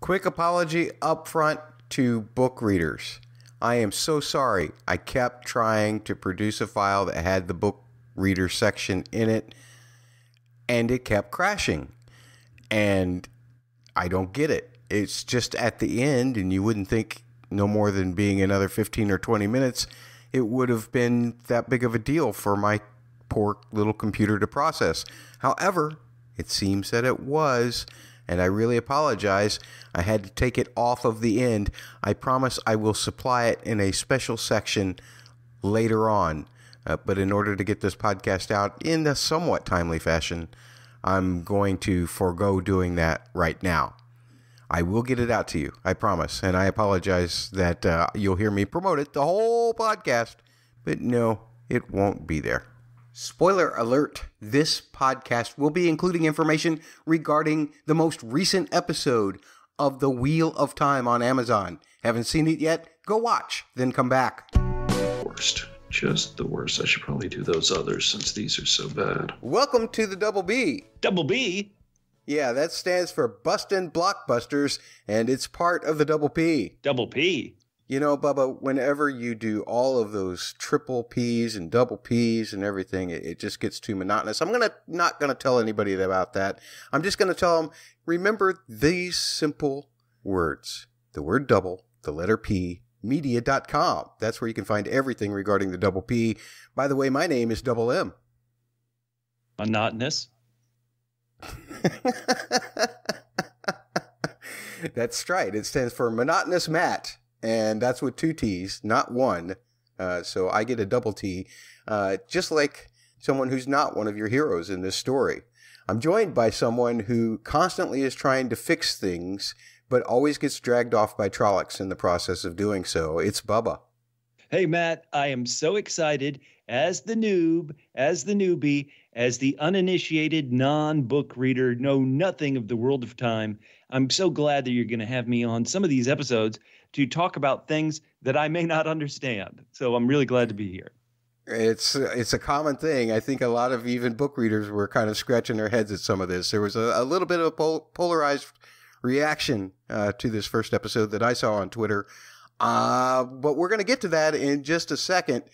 Quick apology up front to book readers. I am so sorry. I kept trying to produce a file that had the book reader section in it, and it kept crashing. And I don't get it. It's just at the end, and you wouldn't think no more than being another 15 or 20 minutes, it would have been that big of a deal for my poor little computer to process. However, it seems that it was, and I really apologize. I had to take it off of the end. I promise I will supply it in a special section later on. But in order to get this podcast out in a somewhat timely fashion, I'm going to forego doing that right now. I will get it out to you, I promise. And I apologize that you'll hear me promote it the whole podcast. But no, it won't be there. Spoiler alert, this podcast will be including information regarding the most recent episode of The Wheel of Time on Amazon. Haven't seen it yet? Go watch, then come back. Worst. Just the worst. I should probably do those others since these are so bad. Welcome to the Double B. Double B? Yeah, that stands for Bustin' Blockbusters, and it's part of the Double P. Double P? You know, Bubba, whenever you do all of those triple Ps and double Ps and everything, it just gets too monotonous. I'm not gonna tell anybody about that. I'm just gonna tell them, remember these simple words. The word double, the letter P, media.com. That's where you can find everything regarding the Double P. By the way, my name is Double M. Monotonous? That's right. It stands for Monotonous Matt. And that's with 2 T's, not one. So I get a double T, just like someone who's not one of your heroes in this story. I'm joined by someone who constantly is trying to fix things, but always gets dragged off by Trollocs in the process of doing so. It's Bubba. Hey, Matt, I am so excited as the noob, as the newbie, as the uninitiated non-book reader, know nothing of the world of time. I'm so glad that you're going to have me on some of these episodes to talk about things that I may not understand. So I'm really glad to be here. It's a common thing. I think a lot of even book readers were kind of scratching their heads at some of this. There was a little bit of a polarized reaction to this first episode that I saw on Twitter. But we're going to get to that in just a second.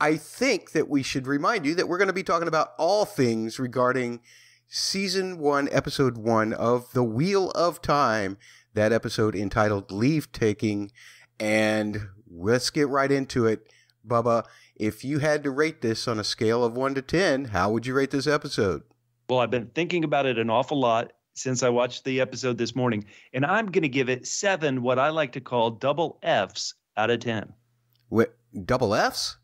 I think that we should remind you that we're going to be talking about all things regarding Season 1, Episode 1 of The Wheel of Time, that episode entitled Leave Taking. And let's get right into it. Bubba, if you had to rate this on a scale of 1 to 10, how would you rate this episode? Well, I've been thinking about it an awful lot since I watched the episode this morning, and I'm going to give it 7, what I like to call double Fs out of 10. What, double Fs?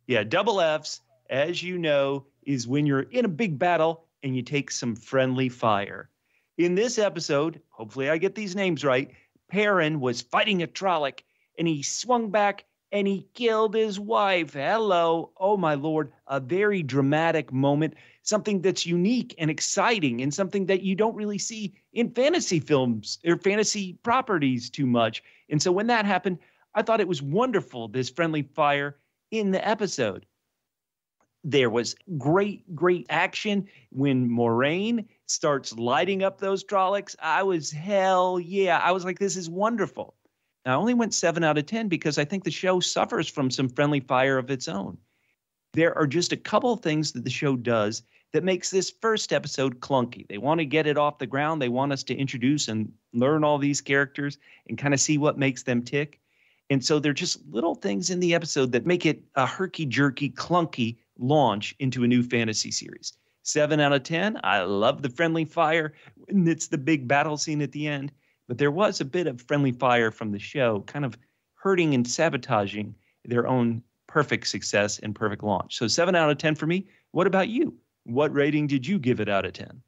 Yeah, double Fs, as you know, is when you're in a big battle and you take some friendly fire. In this episode, hopefully I get these names right, Perrin was fighting a Trolloc, and he swung back and he killed his wife. Hello. Oh, my Lord. A very dramatic moment, something that's unique and exciting and something that you don't really see in fantasy films or fantasy properties too much. And so when that happened, I thought it was wonderful, this friendly fire in the episode. There was great action when Moiraine starts lighting up those Trollocs. I was like, this is wonderful. I only went 7 out of 10 because I think the show suffers from some friendly fire of its own. There are just a couple of things that the show does that makes this first episode clunky. They want to get it off the ground. They want us to introduce and learn all these characters and kind of see what makes them tick. And so they're just little things in the episode that make it a herky-jerky, clunky launch into a new fantasy series. 7 out of 10. I love the friendly fire. And it's the big battle scene at the end. But there was a bit of friendly fire from the show, kind of hurting and sabotaging their own perfect success and perfect launch. So 7 out of 10 for me. What about you? What rating did you give it out of 10?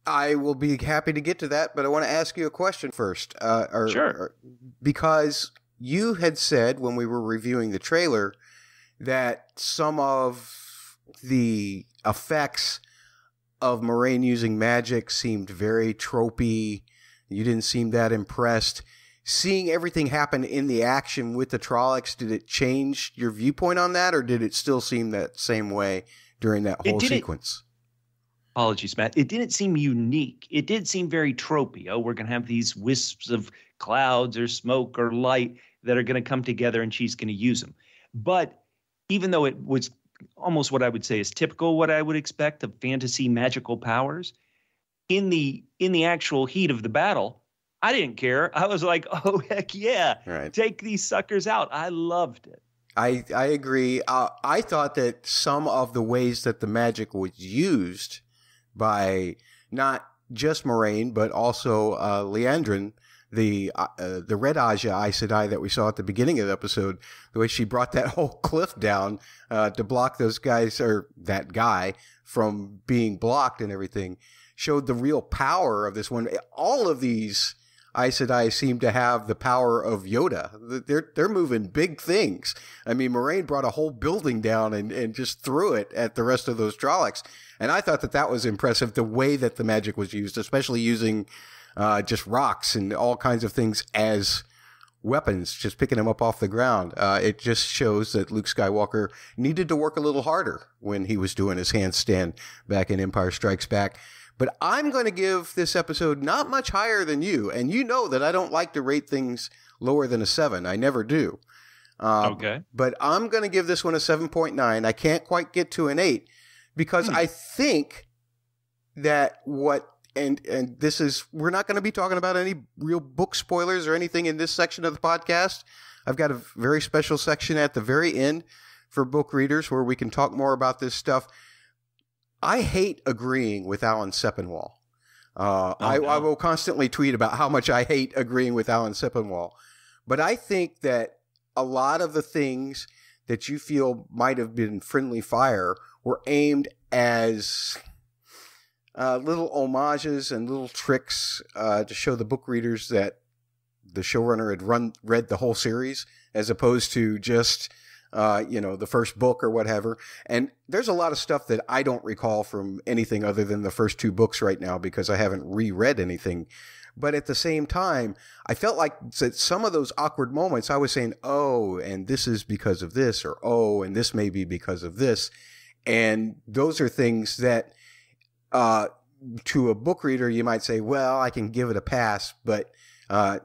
I will be happy to get to that, but I want to ask you a question first. Sure. Because you had said when we were reviewing the trailer that some of the effects of Moiraine using magic seemed very tropey. You didn't seem that impressed. Seeing everything happen in the action with the Trollocs, did it change your viewpoint on that, or did it still seem that same way during that whole sequence? apologies, Matt. It didn't seem unique. It did seem very tropey. Oh, we're going to have these wisps of clouds or smoke or light that are going to come together and she's going to use them. But even though it was almost what I would say is typical, what I would expect of fantasy magical powers, in the actual heat of the battle, I didn't care. I was like, oh, heck yeah. Right. Take these suckers out. I loved it. I agree. I thought that some of the ways that the magic was used by not just Moiraine, but also Liandrin, the Red Aja Aes Sedai that we saw at the beginning of the episode, the way she brought that whole cliff down to block those guys, or that guy, from being blocked and everything, showed the real power of this one. All of these Aes Sedai seem to have the power of Yoda. They're moving big things. I mean, Moiraine brought a whole building down and just threw it at the rest of those Trollocs. And I thought that was impressive, the way that the magic was used, especially using just rocks and all kinds of things as weapons, just picking them up off the ground. It just shows that Luke Skywalker needed to work a little harder when he was doing his handstand back in Empire Strikes Back. But I'm going to give this episode not much higher than you. And you know that I don't like to rate things lower than a 7. I never do. Okay. But I'm going to give this one a 7.9. I can't quite get to an 8 because I think that and this is, we're not going to be talking about any real book spoilers or anything in this section of the podcast. I've got a very special section at the very end for book readers where we can talk more about this stuff. I hate agreeing with Alan Sepinwall. I will constantly tweet about how much I hate agreeing with Alan Sepinwall. But I think that a lot of the things that you feel might have been friendly fire were aimed as little homages and little tricks to show the book readers that the showrunner had read the whole series, as opposed to just the first book or whatever. And there's a lot of stuff that I don't recall from anything other than the first 2 books right now because I haven't reread anything. But at the same time, I felt like that some of those awkward moments, I was saying, oh, and this is because of this, or oh, and this may be because of this. And those are things that to a book reader, you might say, well, I can give it a pass. But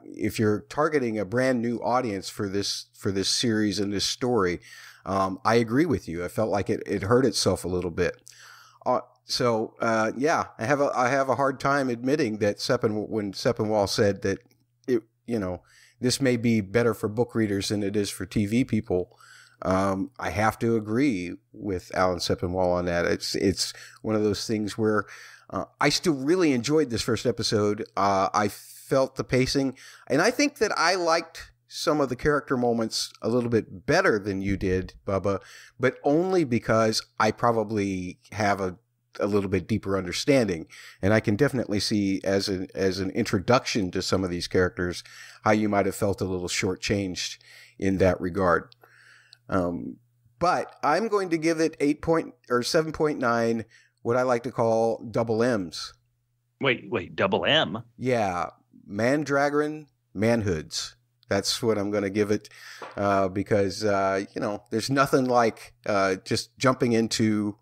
if you're targeting a brand new audience for this series and this story, I agree with you. I felt like it hurt itself a little bit. I have a hard time admitting that when Sepinwall said that this may be better for book readers than it is for TV people. I have to agree with Alan Sepinwall on that. It's one of those things where I still really enjoyed this first episode. I felt the pacing, and I think that I liked some of the character moments a little bit better than you did, Bubba, but only because I probably have a little bit deeper understanding, and I can definitely see as an introduction to some of these characters how you might have felt a little shortchanged in that regard. But I'm going to give it 7.9, what I like to call double M's. Wait, double M? Yeah. Mandragoran manhoods. That's what I'm going to give it because, there's nothing like just jumping into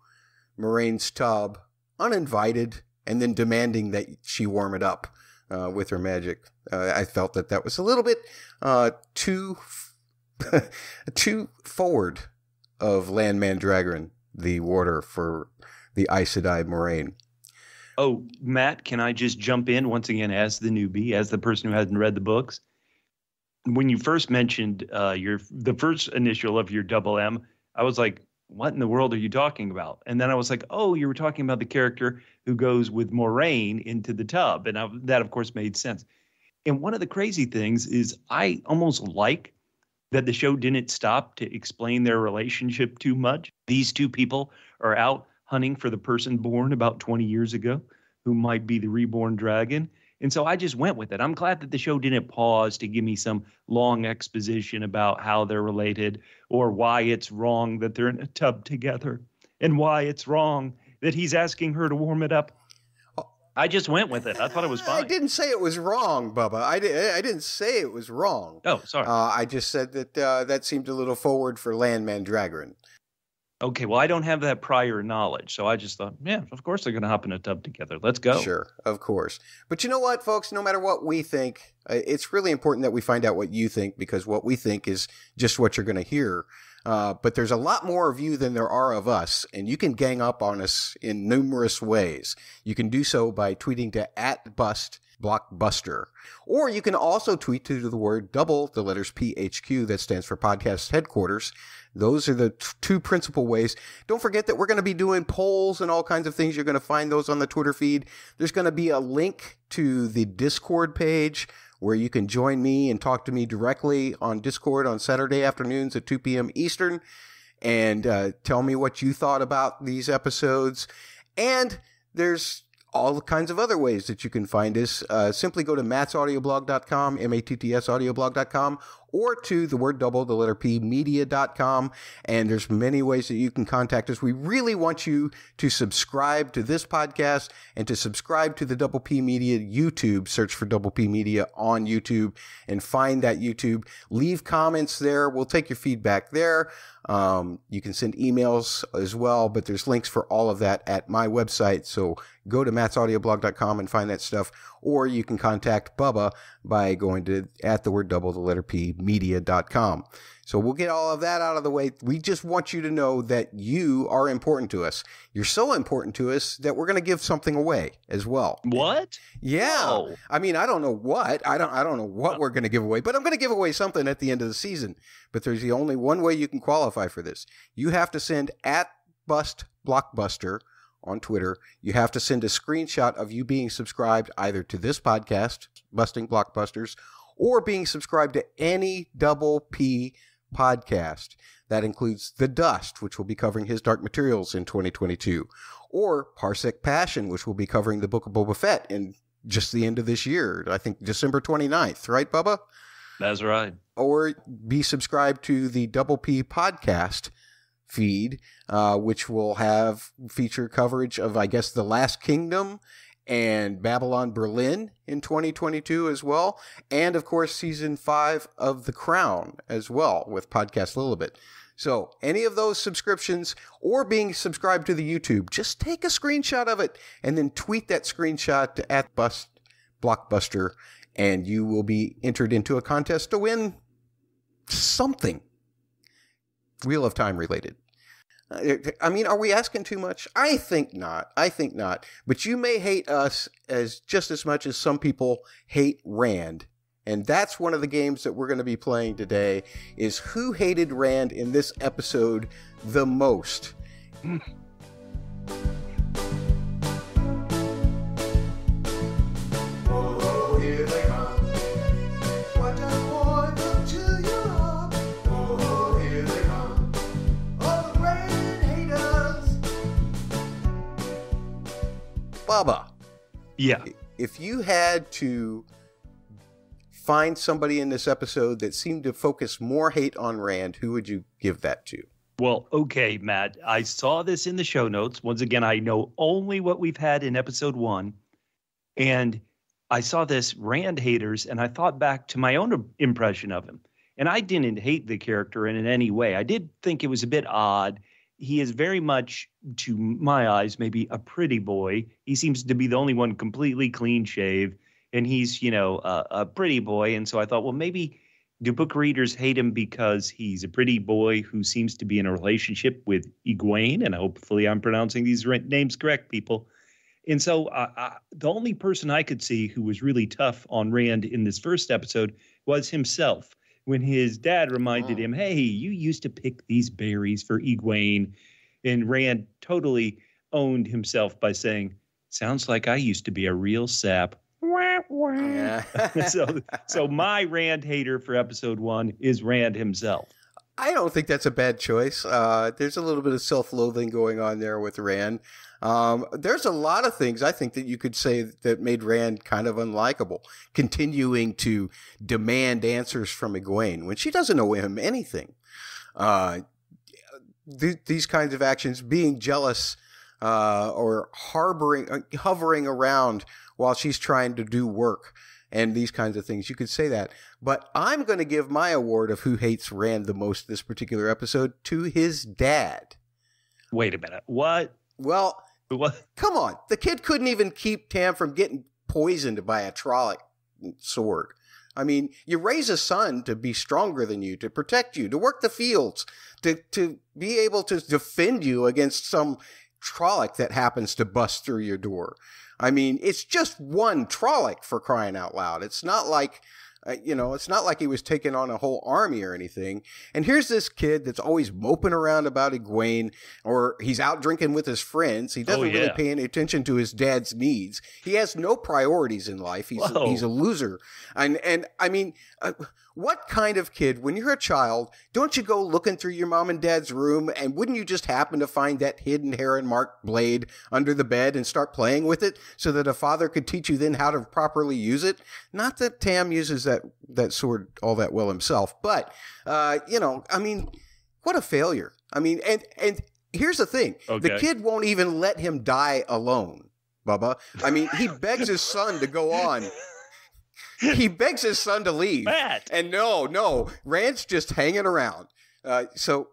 Moiraine's tub uninvited and then demanding that she warm it up with her magic. I felt that was a little bit too forward of Lan Mandragoran, the warder for the Aes Sedai Moiraine. Oh, Matt, can I just jump in once again as the newbie, as the person who hasn't read the books? When you first mentioned the first initial of your double M, I was like, what in the world are you talking about? And then I was like, oh, you were talking about the character who goes with Moiraine into the tub. And that, of course, made sense. And one of the crazy things is I almost like that the show didn't stop to explain their relationship too much. These two people are out hunting for the person born about 20 years ago who might be the reborn dragon. And so I just went with it. I'm glad that the show didn't pause to give me some long exposition about how they're related or why it's wrong that they're in a tub together and why it's wrong that he's asking her to warm it up. I just went with it. I thought it was fine. I didn't say it was wrong, Bubba. I didn't say it was wrong. Oh, sorry. I just said that that seemed a little forward for Lan Mandragoran. Okay, well, I don't have that prior knowledge, so I just thought, yeah, of course they're going to hop in a tub together. Let's go. Sure, of course. But you know what, folks? No matter what we think, it's really important that we find out what you think, because what we think is just what you're going to hear. But there's a lot more of you than there are of us, and you can gang up on us in numerous ways. You can do so by tweeting to @BustBlockbuster, or you can also tweet to the word double, the letters PHQ, that stands for Podcast Headquarters. Those are the two principal ways. Don't forget that we're going to be doing polls and all kinds of things. You're going to find those on the Twitter feed. There's going to be a link to the Discord page where you can join me and talk to me directly on Discord on Saturday afternoons at 2 p.m. Eastern, and tell me what you thought about these episodes. And there's all kinds of other ways that you can find us. Simply go to mattsaudioblog.com, MATTSaudioblog.com, or to the word double, the letter P, media.com. And there's many ways that you can contact us. We really want you to subscribe to this podcast and to subscribe to the Double P Media YouTube. Search for Double P Media on YouTube and find that YouTube. Leave comments there. We'll take your feedback there. You can send emails as well, but there's links for all of that at my website. So go to mattsaudioblog.com and find that stuff, or you can contact Bubba by going to the word double, the letter P, media.com. So we'll get all of that out of the way. We just want you to know that you are important to us. You're so important to us that we're going to give something away as well. What? Yeah. Oh. I mean, I don't know what. I don't know what we're going to give away, but I'm going to give away something at the end of the season. But there's the only one way you can qualify for this. You have to send @BustBlockbuster on Twitter. You have to send a screenshot of you being subscribed either to this podcast, Busting Blockbusters, or being subscribed to any Double P podcast. That includes The Dust, which will be covering his Dark Materials in 2022, or Parsec Passion, which will be covering the Book of Boba Fett in just the end of this year, I think December 29th, right, Bubba? That's right. Or be subscribed to the Double P podcast feed, which will have feature coverage of, I guess, The Last Kingdom and Babylon Berlin in 2022 as well. And, of course, Season 5 of The Crown as well with Podcast Lilibet. So any of those subscriptions or being subscribed to the YouTube, just take a screenshot of it and then tweet that screenshot to @BustBlockbuster, and you will be entered into a contest to win something Wheel of Time related. I mean, are we asking too much? I think not. But you may hate us as just as much as some people hate Rand. And that's one of the games that we're going to be playing today, is who hated Rand in this episode the most. Oh, here they come. What a boy, look to Europe. Oh, here they come. All the Rand haters. Bubba. Yeah. If you had to find somebody in this episode that seemed to focus more hate on Rand, who would you give that to? Well, okay, Matt, I saw this in the show notes. Once again, I know only what we've had in episode 1. And I saw this Rand haters, and I thought back to my own impression of him. And I didn't hate the character in any way. I did think it was a bit odd. He is very much, to my eyes, maybe a pretty boy. He seems to be the only one completely clean shaved. And he's, a pretty boy. And so I thought, well, maybe do book readers hate him because he's a pretty boy who seems to be in a relationship with Egwene? And hopefully I'm pronouncing these names correct, people. And so the only person I could see who was really tough on Rand in this first episode was himself. When his dad reminded him, hey, you used to pick these berries for Egwene. And Rand totally owned himself by saying, sounds like I used to be a real sap. Yeah. So my Rand hater for episode 1 is Rand himself. I don't think that's a bad choice. There's a little bit of self-loathing going on there with Rand. There's a lot of things I think that you could say that made Rand kind of unlikable. Continuing to demand answers from Egwene when she doesn't owe him anything. These kinds of actions, being jealous or hovering around while she's trying to do work and these kinds of things. You could say that. But I'm going to give my award of who hates Rand the most this particular episode to his dad. Wait a minute. What? Well, What? come on. The kid couldn't even keep Tam from getting poisoned by a Trolloc sword. I mean, you raise a son to be stronger than you, to protect you, to work the fields, to be able to defend you against some Trolloc that happens to bust through your door. I mean, it's just one Trolloc, for crying out loud. It's not like, it's not like he was taking on a whole army or anything. And here's this kid that's always moping around about Egwene, or he's out drinking with his friends. He doesn't really pay any attention to his dad's needs. He has no priorities in life. He's a loser. And I mean, what kind of kid, when you're a child, don't you go looking through your mom and dad's room, and wouldn't you just happen to find that hidden heron marked blade under the bed and start playing with it so that a father could teach you then how to properly use it? Not that Tam uses that sword all that well himself, but, I mean, what a failure. I mean, and here's the thing. Okay. The kid won't even let him die alone, Bubba. I mean, he begs his son to go on. He begs his son to leave. Matt. And no, Rand's just hanging around. So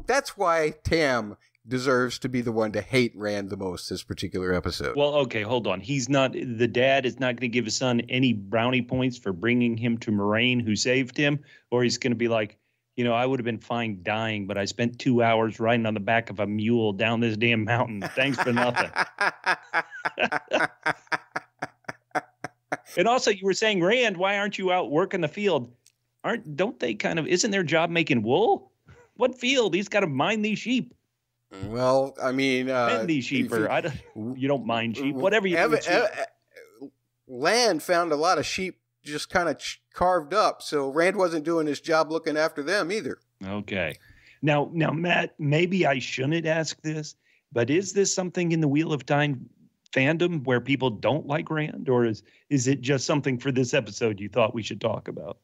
that's why Tam deserves to be the one to hate Rand the most this particular episode. Well, okay, hold on. The dad is not going to give his son any brownie points for bringing him to Moiraine, who saved him, or he's going to be like, I would have been fine dying, but I spent 2 hours riding on the back of a mule down this damn mountain. Thanks for nothing. And also, you were saying, Rand, why aren't you out working the field? Don't they isn't their job making wool? What field? He's got to mind these sheep. Well, I mean, these sheep, you don't mind sheep, whatever you do. Land found a lot of sheep just kind of carved up, so Rand wasn't doing his job looking after them either. Okay. Now, Matt, maybe I shouldn't ask this, but is this something in the Wheel of Time fandom where people don't like Rand, or is it just something for this episode you thought we should talk about?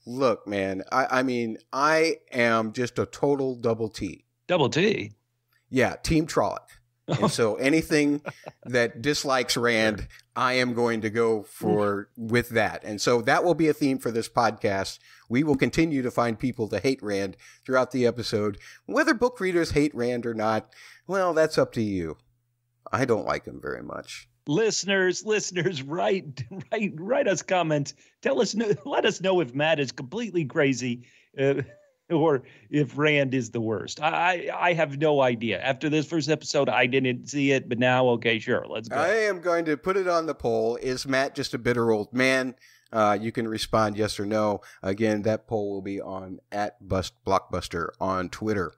Look, man, I mean, I am just a total double T. Double T? Yeah, Team Trolloc. And so anything that dislikes Rand, I am going to go with that. And so that will be a theme for this podcast. We will continue to find people to hate Rand throughout the episode. Whether book readers hate Rand or not, well, that's up to you. I don't like him very much. Listeners, write us comments. Let us know if Matt is completely crazy, or if Rand is the worst. I have no idea. After this first episode, I didn't see it, but now, okay, sure, let's go. I am going to put it on the poll. Is Matt just a bitter old man? You can respond yes or no. Again, that poll will be on @BustBlockbuster on Twitter.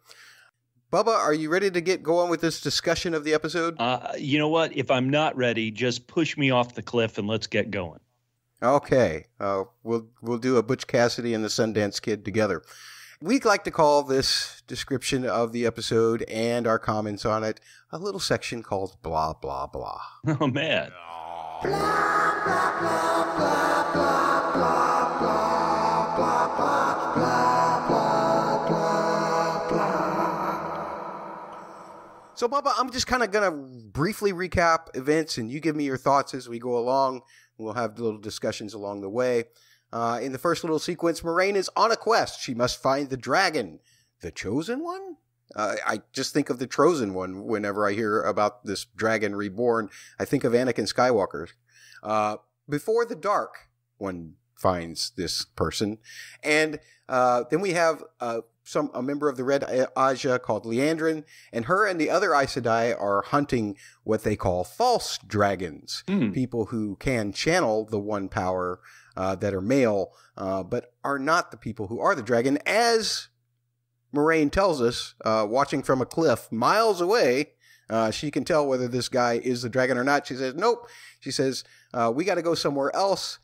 Bubba, are you ready to get going with this discussion of the episode? You know what? If I'm not ready, just push me off the cliff and let's get going. Okay. We'll do a Butch Cassidy and the Sundance Kid together. We'd like to call this description of the episode and our comments on it a little section called Blah, Blah, Blah. Oh, man. Blah, blah, blah, blah, blah, blah, blah, blah, blah, blah, blah, blah, blah, blah. So, Bubba, I'm just kind of going to briefly recap events, and you give me your thoughts as we go along. We'll have little discussions along the way. In the first little sequence, Moiraine is on a quest. She must find the dragon. The Chosen One? I just think of the Chosen One whenever I hear about this dragon reborn. I think of Anakin Skywalker. Before the dark, one finds this person. And then we have a member of the Red Aja called Liandrin, and her and the other Aes Sedai are hunting what they call false dragons, people who can channel the one power that are male, but are not the people who are the dragon, as Moiraine tells us, watching from a cliff miles away. She can tell whether this guy is the dragon or not. She says, nope. She says, we got to go somewhere else.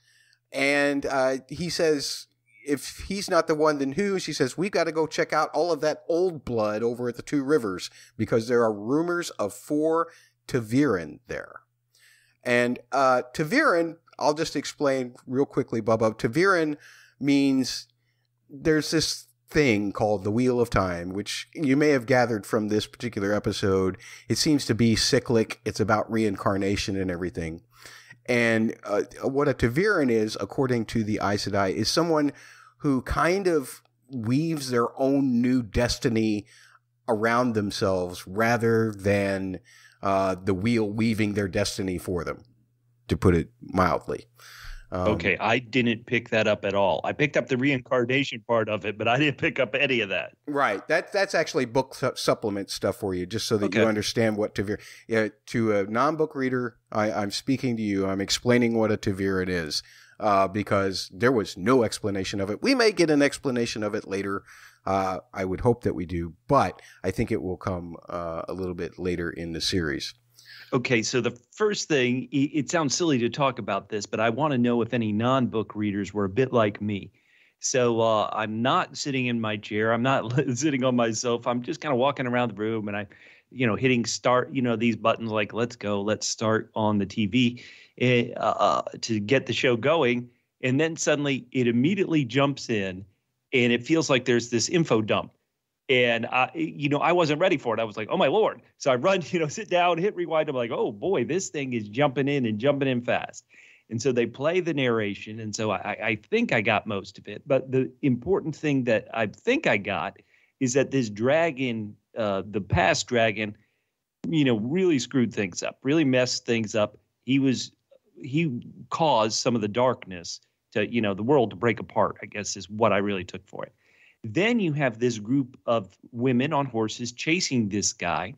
And he says, if he's not the one, then who? She says, we got to go check out all of that old blood over at the Two Rivers because there are rumors of 4 ta'veren there. And ta'veren, I'll just explain real quickly, Bubba. ta'veren means there's this thing called the Wheel of Time, which you may have gathered from this particular episode. It seems to be cyclic. It's about reincarnation and everything. And what a ta'veren is, according to the Aes Sedai, is someone who kind of weaves their own new destiny around themselves rather than the wheel weaving their destiny for them, to put it mildly. Okay, I didn't pick that up at all. I picked up the reincarnation part of it, but I didn't pick up any of that. Right. That's actually book supplement stuff for you, just so that you understand what Ta'veren. Yeah, to a non-book reader, I'm speaking to you. I'm explaining what a Ta'veren is, because there was no explanation of it. We may get an explanation of it later. I would hope that we do, but I think it will come a little bit later in the series. Okay, so the first thing, it sounds silly to talk about this, but I want to know if any non-book readers were a bit like me. So I'm not sitting in my chair. I'm not sitting on my sofa. I'm just kind of walking around the room and hitting start, these buttons like, let's go, let's start on the TV to get the show going. And then suddenly it immediately jumps in and it feels like there's this info dump. And I wasn't ready for it. I was like, oh my Lord. So I run, sit down, hit rewind. I'm like, oh boy, this thing is jumping in fast. And so they play the narration. And so I think I got most of it. But the important thing that I think I got is that this dragon, the past dragon, really screwed things up, really messed things up. He caused some of the darkness to, the world to break apart, I guess is what I really took for it. Then you have this group of women on horses chasing this guy.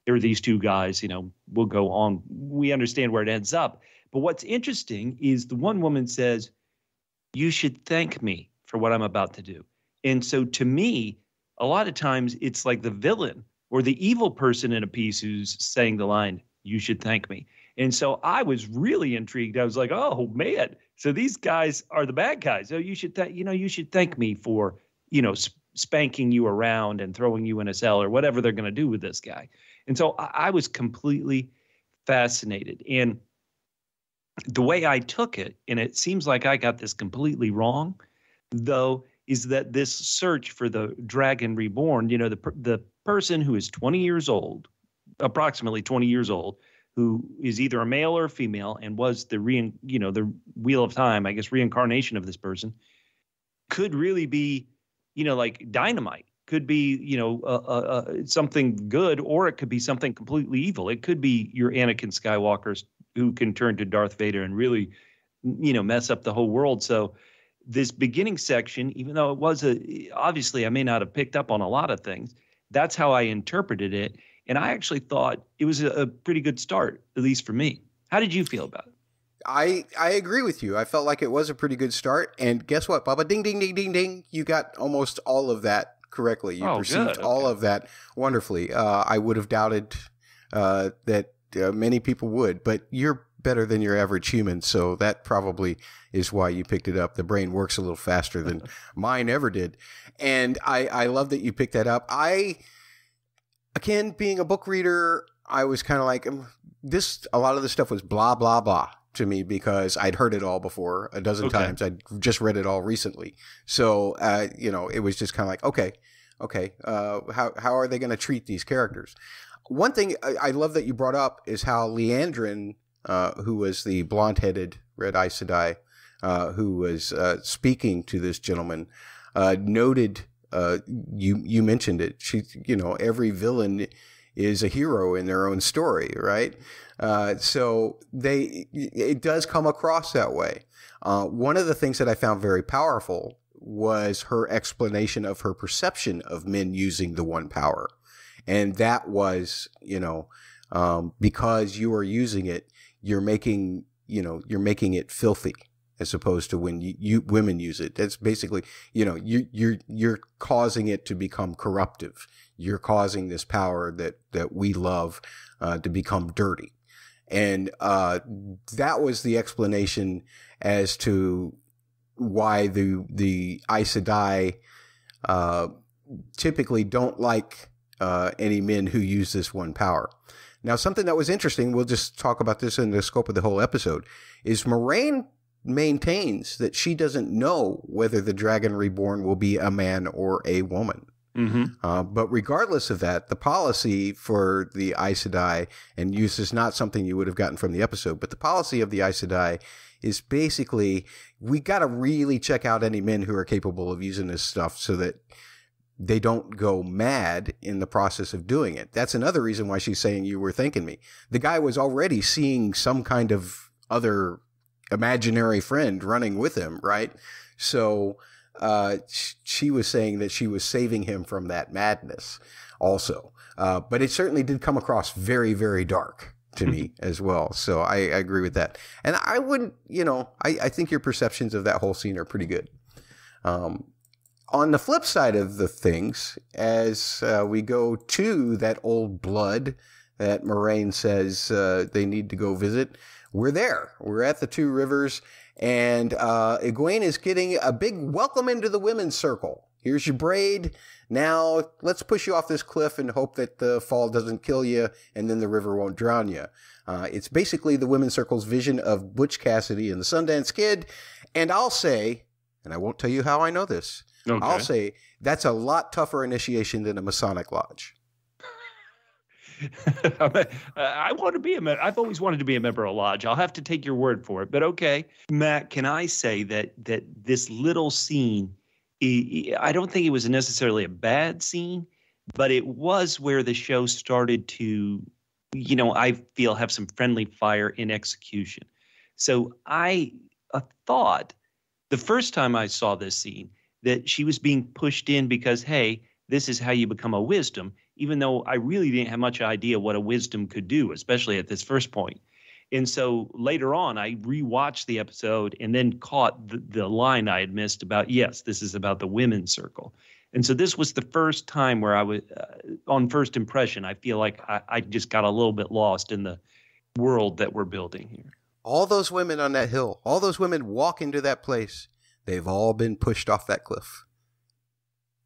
There are these two guys, we'll go on. We understand where it ends up. But what's interesting is the one woman says, you should thank me for what I'm about to do. And so to me, a lot of times it's like the villain or the evil person in a piece who's saying the line, you should thank me. And so I was really intrigued. I was like, oh man, so these guys are the bad guys. So you should thank me for spanking you around and throwing you in a cell or whatever they're going to do with this guy. And so I was completely fascinated. And the way I took it, and it seems like I got this completely wrong, though, is that this search for the Dragon Reborn, the person who is 20 years old, approximately 20 years old, who is either a male or a female and was the Wheel of Time, I guess, reincarnation of this person, could really be like dynamite, could be, something good, or it could be something completely evil. It could be your Anakin Skywalker who can turn to Darth Vader and really, mess up the whole world. So this beginning section, even though it was obviously I may not have picked up on a lot of things, that's how I interpreted it. And I actually thought it was a pretty good start, at least for me. How did you feel about it? I agree with you. I felt like it was a pretty good start. And guess what, Bubba? Ding, ding, ding, ding, ding. You got almost all of that correctly. You perceived all of that wonderfully. I would have doubted that many people would, but you're better than your average human. So that probably is why you picked it up. The brain works a little faster than mine ever did. And I love that you picked that up. Again, being a book reader, I was kind of like, a lot of this stuff was blah, blah, blah to me because I'd heard it all before a dozen times. I'd just read it all recently. So, it was just kind of like, okay. How are they going to treat these characters? One thing I love that you brought up is how Liandrin, who was the blonde-headed Red Aes Sedai, who was speaking to this gentleman, noted, you mentioned it. She, every villain is a hero in their own story, right? So it does come across that way. One of the things that I found very powerful was her explanation of her perception of men using the one power. And that was, because you are using it, you're making it filthy as opposed to when women use it. That's basically, you're causing it to become corruptive. You're causing this power that we love to become dirty. And that was the explanation as to why the Aes Sedai typically don't like any men who use this one power. Now, something that was interesting, we'll just talk about this in the scope of the whole episode, is Moiraine maintains that she doesn't know whether the Dragon Reborn will be a man or a woman. Mm-hmm. But regardless of that, the policy for the Aes Sedai, and this is not something you would have gotten from the episode, but the policy of the Aes Sedai is basically, we got to really check out any men who are capable of using this stuff so that they don't go mad in the process of doing it. That's another reason why she's saying you were thanking me. The guy was already seeing some kind of other imaginary friend running with him, right? So she was saying that she was saving him from that madness also. But it certainly did come across very, very dark to me as well. So I agree with that. And I wouldn't, I think your perceptions of that whole scene are pretty good. On the flip side of the things, as we go to that old blood that Moiraine says they need to go visit, we're there. We're at the Two Rivers, and Egwene is getting a big welcome into the women's circle. Here's your braid. Now let's push you off this cliff and hope that the fall doesn't kill you and then the river won't drown you. It's basically the women's circle's vision of Butch Cassidy and the Sundance Kid. And I'll say, and I won't tell you how I know this, okay. I'll say that's a lot tougher initiation than a Masonic lodge. I want to be I've always wanted to be a member of a lodge. I'll have to take your word for it. But okay, Matt, can I say that this little scene, I don't think it was necessarily a bad scene, but it was where the show started to, I feel have some friendly fire in execution. So I thought the first time I saw this scene that she was being pushed in because, hey, this is how you become a wisdom, even though I really didn't have much idea what a wisdom could do, especially at this first point. And so later on, I rewatched the episode and then caught the line I had missed about, yes, this is about the women's circle. And so this was the first time where I was, on first impression, I feel like I just got a little bit lost in the world that we're building here. All those women on that hill, all those women walk into that place, they've all been pushed off that cliff.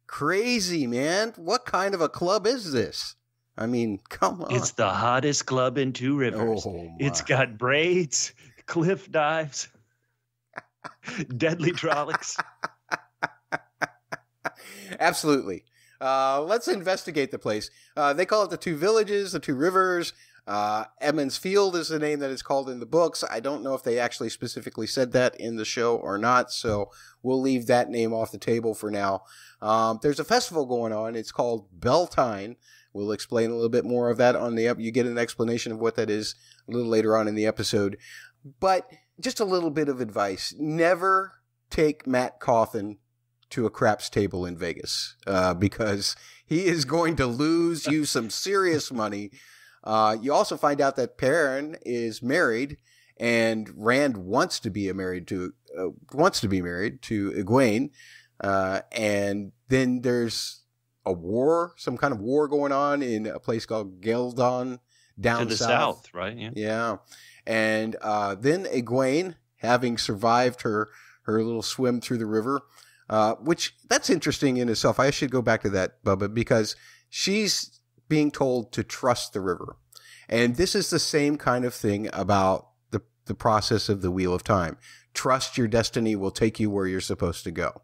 Crazy, man. What kind of a club is this? I mean, come on. It's the hottest club in Two Rivers. Oh, it's got braids, cliff dives, deadly frolics. Absolutely. Let's investigate the place. They call it the Two Villages, the Two Rivers. Emond's Field is the name that it's called in the books. I don't know if they actually specifically said that in the show or not, so we'll leave that name off the table for now. There's a festival going on. It's called Beltane. We'll explain a little bit more of that on the you get an explanation of what that is a little later on in the episode. But just a little bit of advice. Never take Matt Cawthon to a craps table in Vegas because he is going to lose you some serious money. You also find out that Perrin is married, and Rand wants to be married to Egwene, and then there's a war, some kind of war going on in a place called Geldon down to the south, right? Yeah, and then Egwene, having survived her little swim through the river, which that's interesting in itself. I should go back to that, Bubba, because she's being told to trust the river. And this is the same kind of thing about the process of the Wheel of Time. Trust your destiny will take you where you're supposed to go.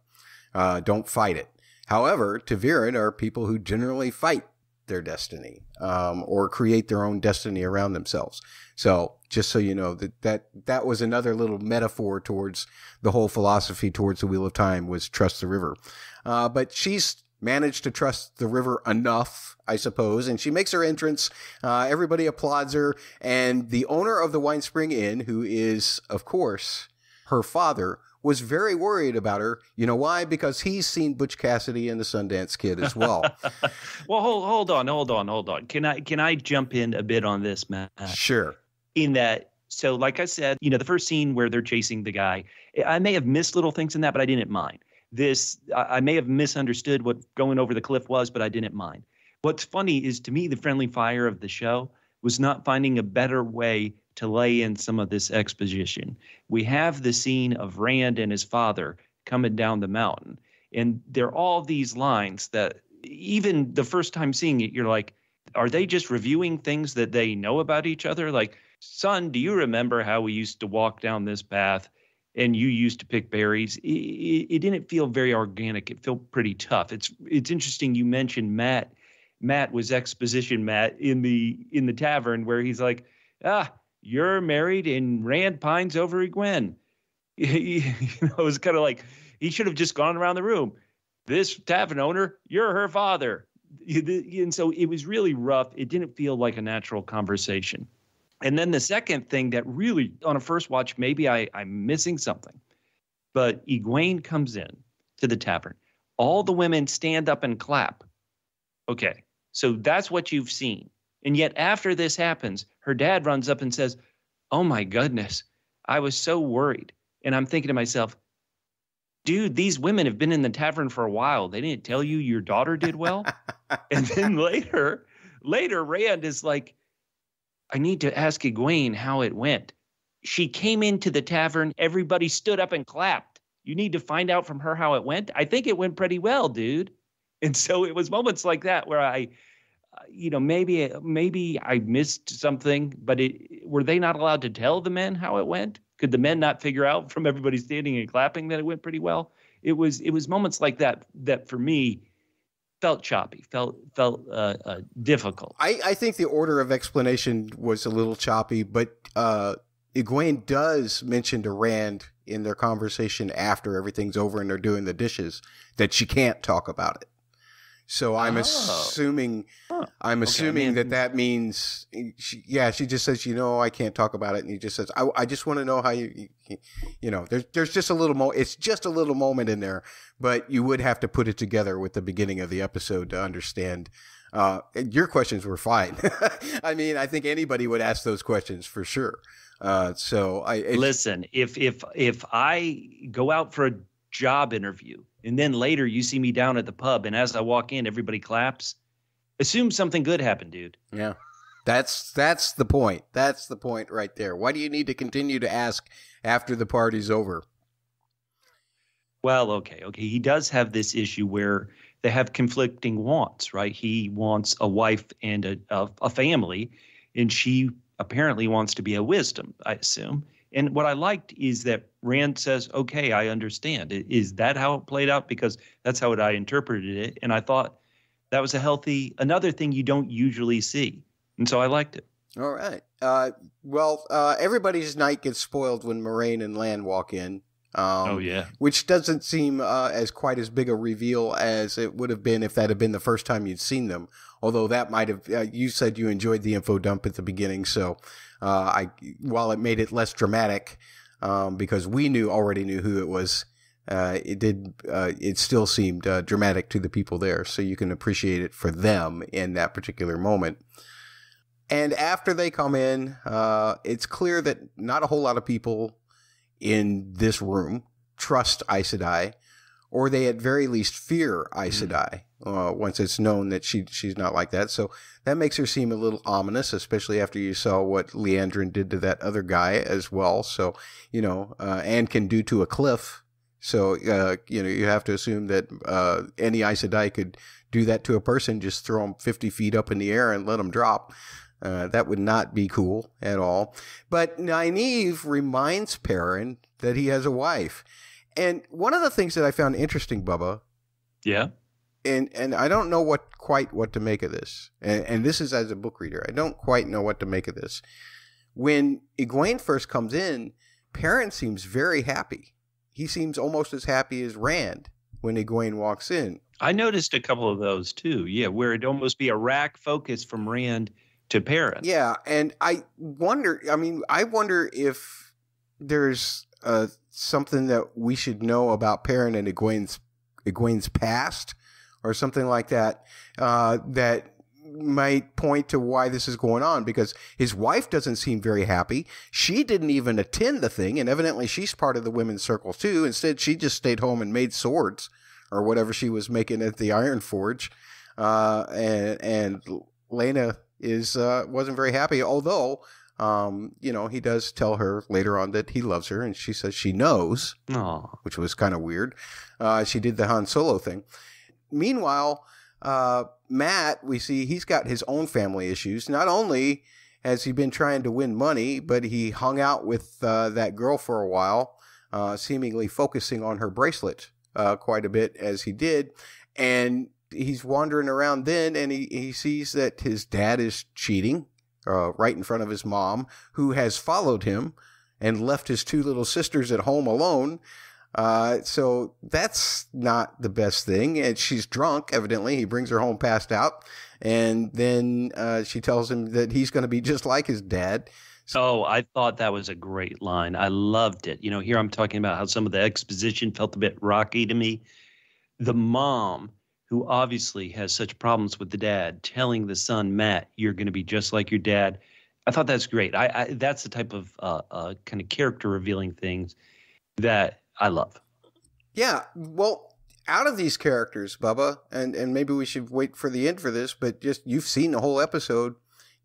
Don't fight it. However, ta'veren are people who generally fight their destiny or create their own destiny around themselves. So just so you know, that was another little metaphor towards the whole philosophy towards the Wheel of Time was trust the river. But she's managed to trust the river enough, I suppose, and she makes her entrance. Everybody applauds her, and the owner of the Wine Spring Inn, who is, of course, her father, was very worried about her. You know why? Because he's seen Butch Cassidy and the Sundance Kid as well. Well, hold on. Can I jump in a bit on this, Matt? Sure. In that, so like I said, the first scene where they're chasing the guy, I may have missed little things in that, but I didn't mind. I may have misunderstood what going over the cliff was, but I didn't mind. What's funny is, to me, the friendly fire of the show was not finding a better way to lay in some of this exposition. We have the scene of Rand and his father coming down the mountain, and there are all these lines that even the first time seeing it, you're like, are they just reviewing things that they know about each other? Like, son, do you remember how we used to walk down this path? And you used to pick berries. It didn't feel very organic. It felt pretty tough. It's interesting you mentioned Matt. Matt was exposition Matt in the tavern where he's like, you're married and Rand pines over Egwene. It was kind of like he should have just gone around the room. this tavern owner, you're her father. And so it was really rough. It didn't feel like a natural conversation. And then the second thing that really, on a first watch, maybe I'm missing something. But Egwene comes in to the tavern. All the women stand up and clap. Okay, so that's what you've seen. And yet after this happens, her dad runs up and says, oh my goodness, I was so worried. And I'm thinking to myself, dude, these women have been in the tavern for a while. They didn't tell you your daughter did well? And then later, Rand is like, I need to ask Egwene how it went. She came into the tavern. Everybody stood up and clapped. You need to find out from her how it went. I think it went pretty well, dude. And so it was moments like that where I, maybe I missed something, but were they not allowed to tell the men how it went? Could the men not figure out from everybody standing and clapping that it went pretty well? It was moments like that for me felt choppy, felt difficult. I think the order of explanation was a little choppy, but Egwene does mention to Rand in their conversation after everything's over and they're doing the dishes that she can't talk about it. So I'm assuming that means she just says, I can't talk about it. And he just says, I just want to know how there's just a little it's just a little moment in there, but you would have to put it together with the beginning of the episode to understand. Your questions were fine. I mean, I think anybody would ask those questions for sure. Listen, if I go out for a job interview and then later you see me down at the pub and as I walk in, everybody claps, assume something good happened, dude. Yeah. That's the point. That's the point right there. Why do you need to continue to ask after the party's over? Well, okay. He does have this issue where they have conflicting wants, right? He wants a wife and a family, and she apparently wants to be a wisdom, I assume. And what I liked is that Rand says, okay, I understand. Is that how it played out? Because that's how I interpreted it. And I thought that was another thing you don't usually see. And so I liked it. All right. Everybody's night gets spoiled when Moiraine and Lan walk in. Which doesn't seem as quite as big a reveal as it would have been if that had been the first time you'd seen them. Although that might have, you said you enjoyed the info dump at the beginning. So while it made it less dramatic, because we already knew who it was, it still seemed dramatic to the people there. So you can appreciate it for them in that particular moment. And after they come in, it's clear that not a whole lot of people in this room trust Aes Sedai, or they at very least fear Aes Sedai once it's known that she's not like that. So that makes her seem a little ominous, especially after you saw what Liandrin did to that other guy as well. So, and can do to a cliff. So, you have to assume that any Aes Sedai could do that to a person, just throw them 50 feet up in the air and let them drop. That would not be cool at all. But Nynaeve reminds Perrin that he has a wife. And one of the things that I found interesting, Bubba. Yeah. And I don't know what to make of this. And this is as a book reader. I don't quite know what to make of this. When Egwene first comes in, Perrin seems very happy. He seems almost as happy as Rand when Egwene walks in. I noticed a couple of those too. Yeah, where it'd almost be a rack focus from Rand to Perrin. Yeah, and I wonder if there's something that we should know about Perrin and Egwene's past or something like that, that might point to why this is going on, because his wife doesn't seem very happy. She didn't even attend the thing, and evidently she's part of the women's circle too. Instead, she just stayed home and made swords or whatever she was making at the Iron Forge. And Lena wasn't very happy, although he does tell her later on that he loves her, and she says she knows. Aww. Which was kind of weird. She did the Han Solo thing. Meanwhile, Matt, we see he's got his own family issues. Not only has he been trying to win money, but he hung out with that girl for a while, seemingly focusing on her bracelet quite a bit as he did. And he's wandering around then, and he sees that his dad is cheating right in front of his mom, who has followed him and left his two little sisters at home alone. So that's not the best thing. And she's drunk, evidently. He brings her home passed out. And then she tells him that he's going to be just like his dad. Oh, I thought that was a great line. I loved it. Here I'm talking about how some of the exposition felt a bit rocky to me. The mom, who obviously has such problems with the dad, telling the son, Matt, you're going to be just like your dad. I thought that's great. That's the type of kind of character revealing things that I love. Yeah. Well, out of these characters, Bubba, and maybe we should wait for the end for this, but just you've seen the whole episode.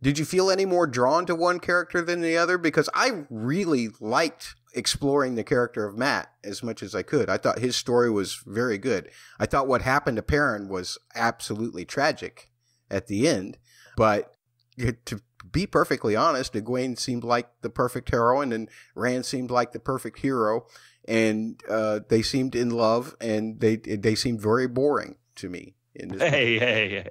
Did you feel any more drawn to one character than the other? Because I really liked exploring the character of Matt as much as I could. I thought his story was very good. I thought what happened to Perrin was absolutely tragic at the end. But to be perfectly honest, Egwene seemed like the perfect heroine and Rand seemed like the perfect hero. And they seemed in love, and they seemed very boring to me. Hey.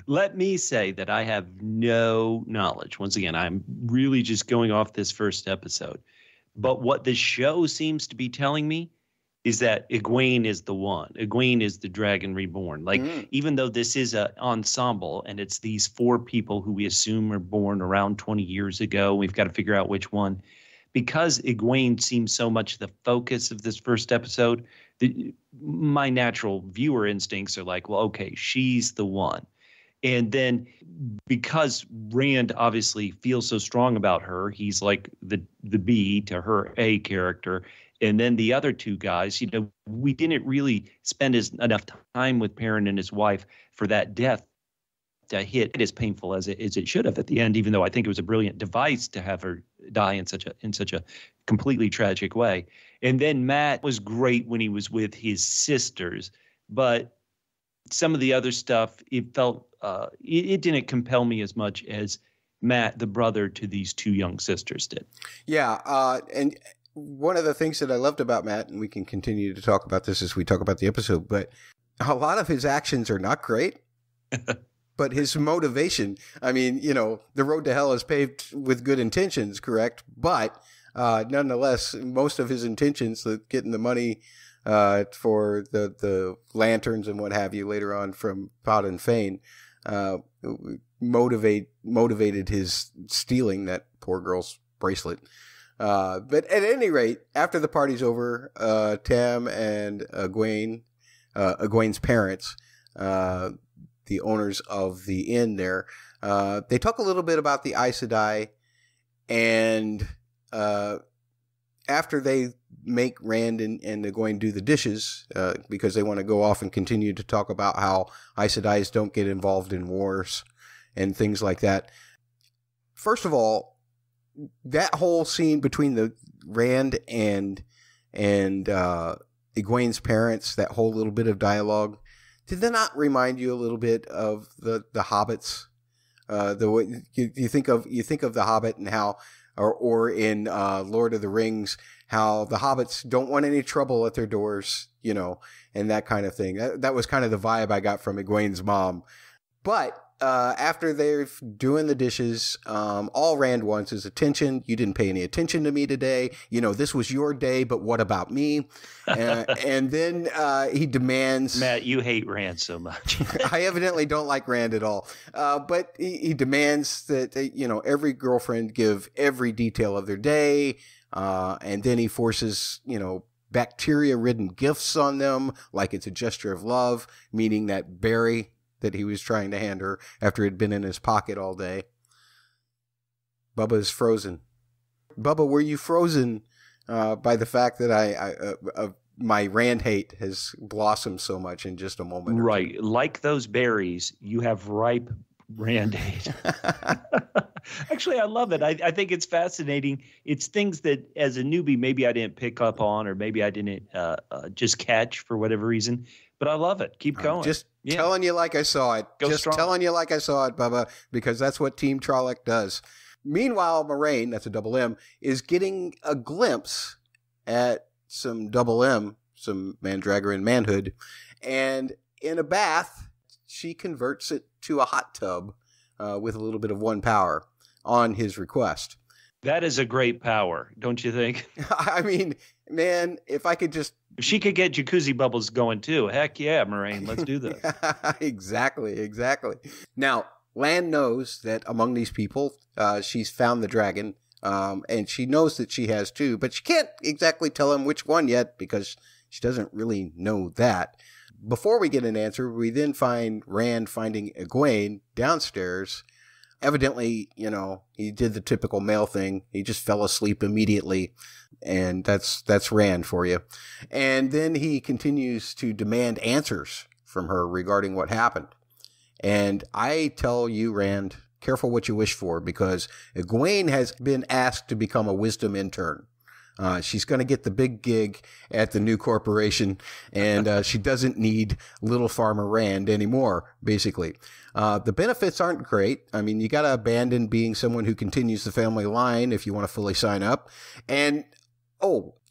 Let me say that I have no knowledge. Once again, I'm really just going off this first episode. But what the show seems to be telling me is that Egwene is the one. Egwene is the Dragon Reborn. Even though this is an ensemble and it's these 4 people who we assume are born around 20 years ago, we've got to figure out which one. Because Egwene seems so much the focus of this first episode, my natural viewer instincts are like, well, okay, she's the one. And then because Rand obviously feels so strong about her, he's like the B to her A character. And then the other 2 guys, we didn't really spend enough time with Perrin and his wife for that death to hit as painful as it should have at the end, even though I think it was a brilliant device to have her die in such a completely tragic way. And then Matt was great when he was with his sisters, but some of the other stuff, it felt it didn't compel me as much as Matt, the brother to these 2 young sisters, did. Yeah, and one of the things that I loved about Matt, and we can continue to talk about this as we talk about the episode, but a lot of his actions are not great. But his motivation, I mean, the road to hell is paved with good intentions, correct? But nonetheless, most of his intentions, getting the money for the lanterns and what have you later on from Padan Fain, motivated his stealing that poor girl's bracelet. But at any rate, after the party's over, Tam and Egwene's parents, the owners of the inn there, they talk a little bit about the Aes Sedai, and after they make Rand and Egwene do the dishes, because they want to go off and continue to talk about how Aes Sedais don't get involved in wars and things like that. First of all, that whole scene between the Rand and Egwene's parents, that whole little bit of dialogue, did that not remind you a little bit of the Hobbits? The way you think of the Hobbit and how, or in Lord of the Rings, how the Hobbits don't want any trouble at their doors, and that kind of thing. That was kind of the vibe I got from Egwene's mom. But after they're doing the dishes, all Rand wants is attention. You didn't pay any attention to me today. This was your day, but what about me? And then he demands... Matt, you hate Rand so much. I evidently don't like Rand at all. But he demands that, every girlfriend give every detail of their day. And then he forces, bacteria-ridden gifts on them, like it's a gesture of love, meaning that berry that he was trying to hand her after it had been in his pocket all day. Bubba is frozen. Bubba, were you frozen by the fact that my Rand hate has blossomed so much in just a moment? Right. Like those berries, you have ripe Rand hate. Actually, I love it. I think it's fascinating. It's things that as a newbie, maybe I didn't pick up on, or maybe I didn't just catch for whatever reason. But I love it. Keep going. Just telling you like I saw it. Telling you like I saw it, Bubba, because that's what Team Trolloc does. Meanwhile, Moiraine, that's a double M, is getting a glimpse at some double M, some Mandragoran manhood, and in a bath, she converts it to a hot tub with a little bit of one power on his request. That is a great power, don't you think? I mean, Man, if I could just... If she could get jacuzzi bubbles going too, heck yeah, Moraine, let's do this. Exactly. Now, Lan knows that among these people, she's found the dragon, and she knows that she has two, but she can't exactly tell him which one yet because she doesn't really know that. Before we get an answer, we then find Rand finding Egwene downstairs. Evidently, he did the typical male thing. He just fell asleep immediately, and that's Rand for you. And then he continues to demand answers from her regarding what happened. And I tell you, Rand, careful what you wish for, because Egwene has been asked to become a wisdom intern. She's going to get the big gig at the new corporation, and she doesn't need little farmer Rand anymore, basically. The benefits aren't great. I mean, you got to abandon being someone who continues the family line if you want to fully sign up. And,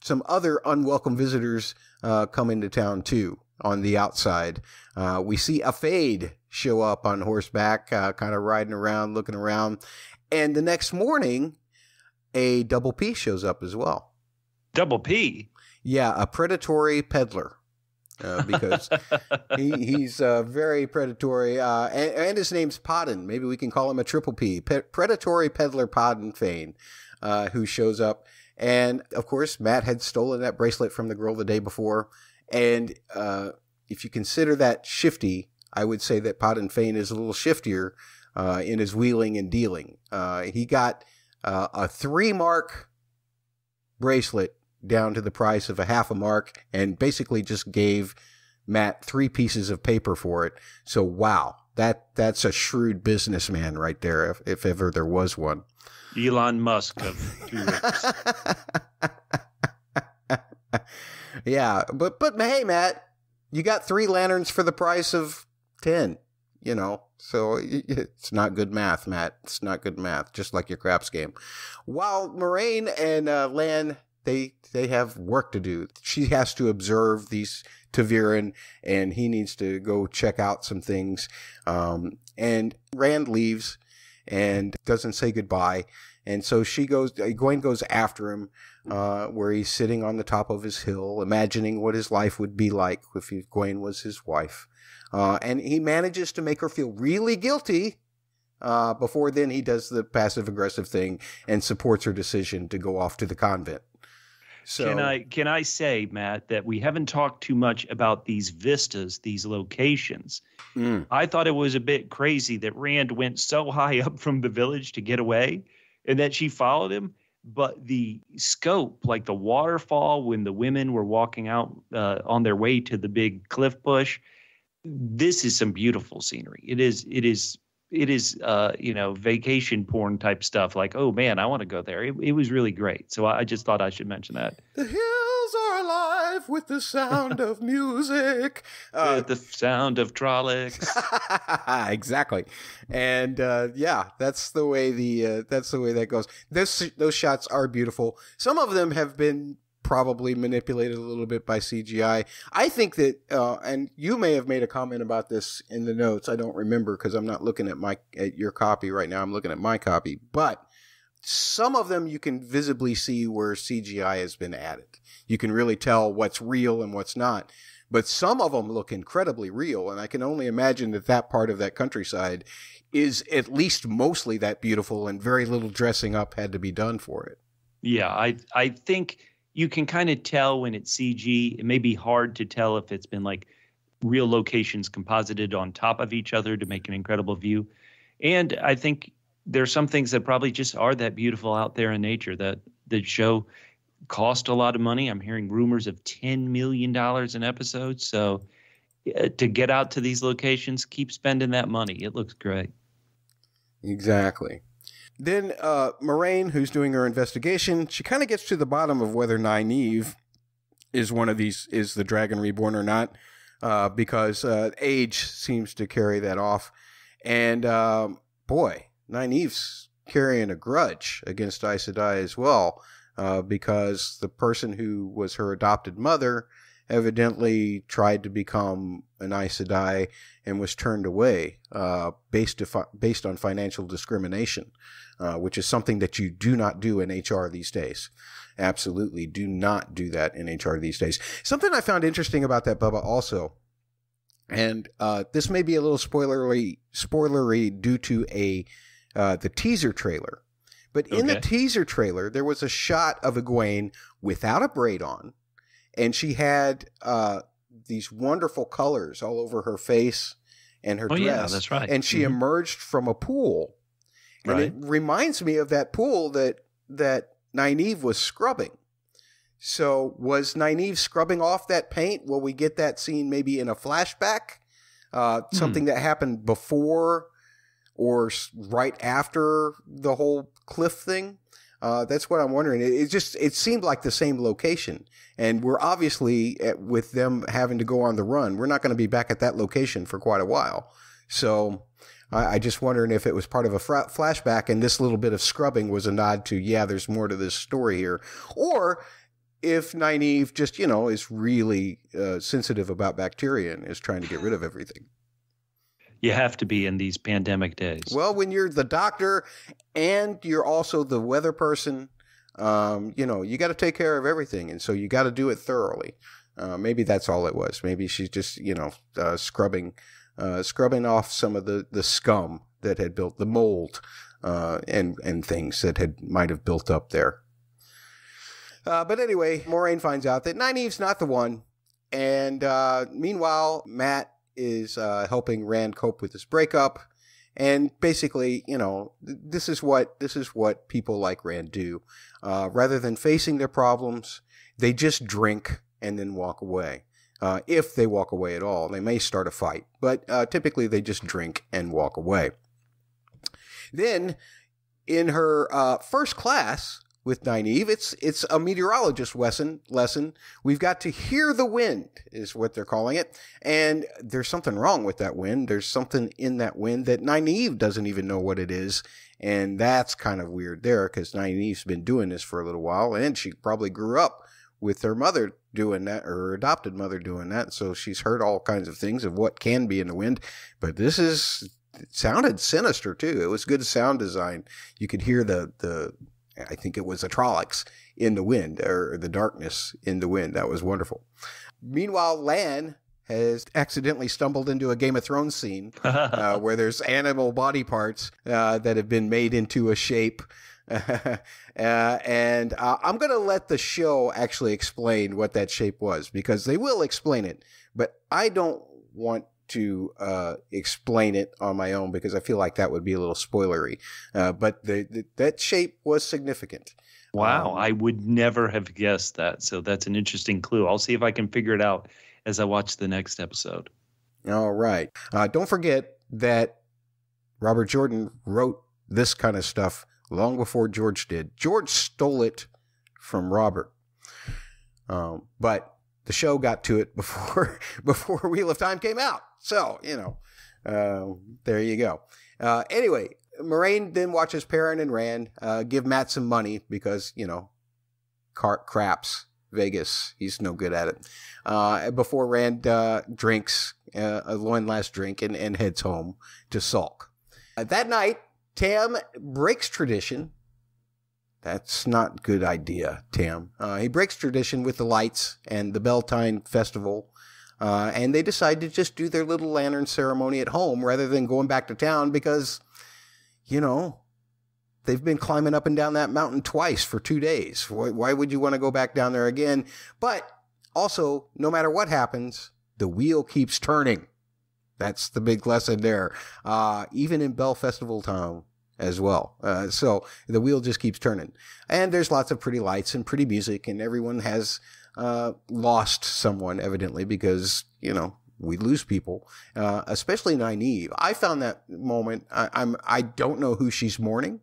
some other unwelcome visitors come into town, too, on the outside. We see a Fade show up on horseback, kind of riding around, looking around. And the next morning, a Double P shows up as well. Double P? Yeah, a predatory peddler. Because he's very predatory. And his name's Podden. Maybe we can call him a Triple P. Predatory peddler Podden Fane, who shows up. And, of course, Matt had stolen that bracelet from the girl the day before. And if you consider that shifty, I would say that Podden Fane is a little shiftier in his wheeling and dealing. He got a 3-mark bracelet down to the price of a half a mark and basically just gave Matt 3 pieces of paper for it. So, wow, that's a shrewd businessman right there, if ever there was one. Elon Musk of 2 rivers. Yeah, but hey, Matt, you got 3 lanterns for the price of 10, so it's not good math, Matt. It's not good math, just like your craps game. While Moraine and Lan, they have work to do. She has to observe these ta'veren, and he needs to go check out some things. And Rand leaves and doesn't say goodbye. And so Egwene goes after him, where he's sitting on the top of his hill, imagining what his life would be like if Egwene was his wife. And he manages to make her feel really guilty. Before then, he does the passive-aggressive thing and supports her decision to go off to the convent. So, can I say, Matt, that we haven't talked too much about these vistas, these locations. I thought it was a bit crazy that Rand went so high up from the village to get away and that she followed him. But the scope, like the waterfall when the women were walking out on their way to the big cliff bush, this is some beautiful scenery. It is vacation porn type stuff. Like, oh man, I want to go there. It was really great. So I just thought I should mention that. The hills are alive with the sound of music. With the sound of Trollocs. Exactly. And that's the way that goes. Those shots are beautiful. Some of them have been probably manipulated a little bit by CGI. I think that, and you may have made a comment about this in the notes. I don't remember because I'm not looking at your copy right now. I'm looking at my copy. But some of them you can visibly see where CGI has been added. You can really tell what's real and what's not. But some of them look incredibly real, and I can only imagine that part of that countryside is at least mostly that beautiful, and very little dressing up had to be done for it. Yeah, I think you can kind of tell when it's CG. It may be hard to tell if it's been like real locations composited on top of each other to make an incredible view. And I think there's some things that probably just are that beautiful out there in nature. That the show cost a lot of money. I'm hearing rumors of $10 million an episode. So to get out to these locations, keep spending that money. It looks great. Exactly. Then Moraine, who's doing her investigation, she kind of gets to the bottom of whether Nynaeve is the Dragon Reborn or not, because age seems to carry that off. And boy, Nynaeve's carrying a grudge against Aes Sedai as well, because the person who was her adopted mother evidently tried to become an Aes Sedai and was turned away based on financial discrimination, which is something that you do not do in HR these days. Absolutely. Do not do that in HR these days. Something I found interesting about that, Bubba, also, and this may be a little spoilery due to the teaser trailer. But in the teaser trailer, there was a shot of Egwene without a braid on, and she had these wonderful colors all over her face and her dress. Yeah, that's right. And she emerged from a pool. And it reminds me of that pool that Nynaeve was scrubbing. So was Nynaeve scrubbing off that paint? Will we get that scene maybe in a flashback? Something that happened before or right after the whole cliff thing? That's what I'm wondering. It seemed like the same location. And we're obviously, with them having to go on the run, we're not going to be back at that location for quite a while. So I just wondering if it was part of a flashback and this little bit of scrubbing was a nod to, there's more to this story here. Or if Nynaeve just, is really sensitive about bacteria and is trying to get rid of everything. You have to be in these pandemic days. Well, when you're the doctor and you're also the weather person, you got to take care of everything. And so you got to do it thoroughly. Maybe that's all it was. Maybe she's just, scrubbing off some of the scum that had built the mold, and things that might have built up there. But anyway, Moiraine finds out that Nynaeve's not the one. And, meanwhile, Mat is helping Rand cope with this breakup, and basically, this is what people like Rand do. Rather than facing their problems, they just drink and then walk away. If they walk away at all, they may start a fight, but typically they just drink and walk away. Then, in her first class with Nynaeve, it's a meteorologist lesson. We've got to hear the wind, is what they're calling it. And there's something wrong with that wind. There's something in that wind that Nynaeve doesn't even know what it is. And that's kind of weird there, because Nynaeve's been doing this for a little while, and she probably grew up with her mother doing that, or her adopted mother doing that. So she's heard all kinds of things of what can be in the wind. But it sounded sinister too. It was good sound design. You could hear I think it was a Trollocs in the wind, or the darkness in the wind. That was wonderful. Meanwhile, Lan has accidentally stumbled into a Game of Thrones scene where there's animal body parts that have been made into a shape. And I'm going to let the show actually explain what that shape was, because they will explain it. But I don't want to explain it on my own, because I feel like that would be a little spoilery. But that shape was significant. Wow, I would never have guessed that. So that's an interesting clue. I'll see if I can figure it out as I watch the next episode. All right. Don't forget that Robert Jordan wrote this kind of stuff long before George did. George stole it from Robert. But the show got to it before Wheel of Time came out. So, there you go. Anyway, Moiraine then watches Perrin and Rand give Mat some money because, craps, Vegas, he's no good at it. Before Rand drinks one last drink and heads home to sulk. That night, Tam breaks tradition. That's not a good idea, Tam. He breaks tradition with the lights and the Beltane Festival, and they decide to just do their little lantern ceremony at home rather than going back to town because, they've been climbing up and down that mountain twice for 2 days. Why would you want to go back down there again? But also, no matter what happens, the wheel keeps turning. That's the big lesson there. Even in Bell Festival Town as well. So the wheel just keeps turning. And there's lots of pretty lights and pretty music, and everyone has lost someone, evidently, because, we lose people, especially Nynaeve. I found that moment, I don't know who she's mourning,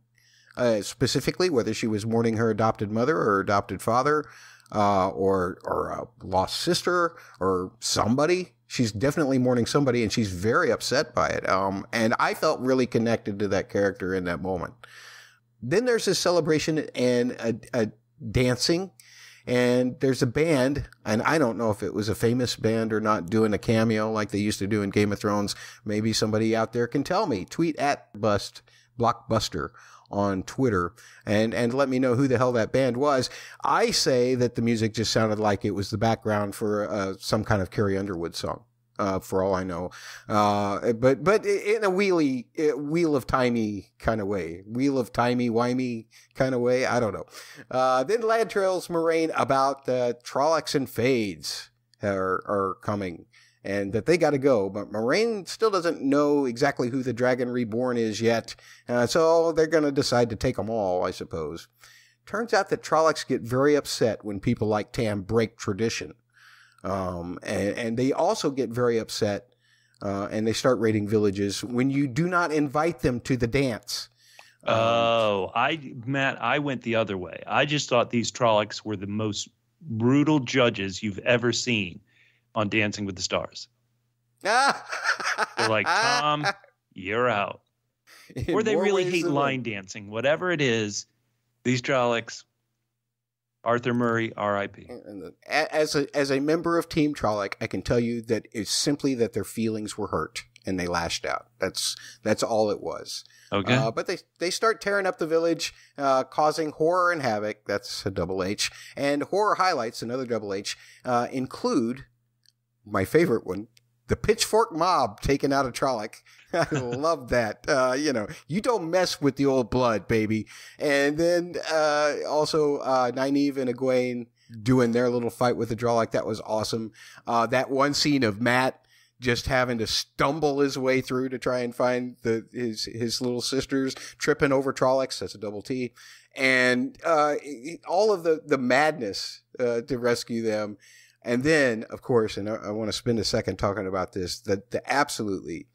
specifically, whether she was mourning her adopted mother or adopted father, or a lost sister or somebody. She's definitely mourning somebody, and she's very upset by it. And I felt really connected to that character in that moment. Then there's a celebration and a dancing, and there's a band, and I don't know if it was a famous band or not, doing a cameo like they used to do in Game of Thrones. Maybe somebody out there can tell me. Tweet at Blockbuster on Twitter and let me know who the hell that band was. I say that the music just sounded like it was the background for some kind of Carrie Underwood song. For all I know, but in a wheel of timey kind of way, wimey kind of way. I don't know. Then Lad tells Moraine about the Trollocs and Fades are coming and that they got to go. But Moraine still doesn't know exactly who the Dragon Reborn is yet, so they're going to decide to take them all, I suppose. Turns out that Trollocs get very upset when people like Tam break tradition. And they also get very upset, and they start raiding villages when you do not invite them to the dance. Matt, I went the other way. I just thought these Trollocs were the most brutal judges you've ever seen on Dancing with the Stars. They're like, Tom, you're out. Or they really hate line dancing. Whatever it is, these Trollocs, Arthur Murray, R.I.P. As a member of Team Trolloc, I can tell you that it's simply that their feelings were hurt and they lashed out. That's all it was. Okay. But they start tearing up the village, causing horror and havoc. That's a double H. And horror highlights, another double H, include my favorite one, the Pitchfork Mob taken out of Trolloc. I love that. You don't mess with the old blood, baby. And then also Nynaeve and Egwene doing their little fight with the Trolloc. That was awesome. That one scene of Matt just having to stumble his way through to try and find his little sisters, tripping over Trollocs. That's a double T. And all of the madness to rescue them. And then, of course, and I want to spend a second talking about this, the absolutely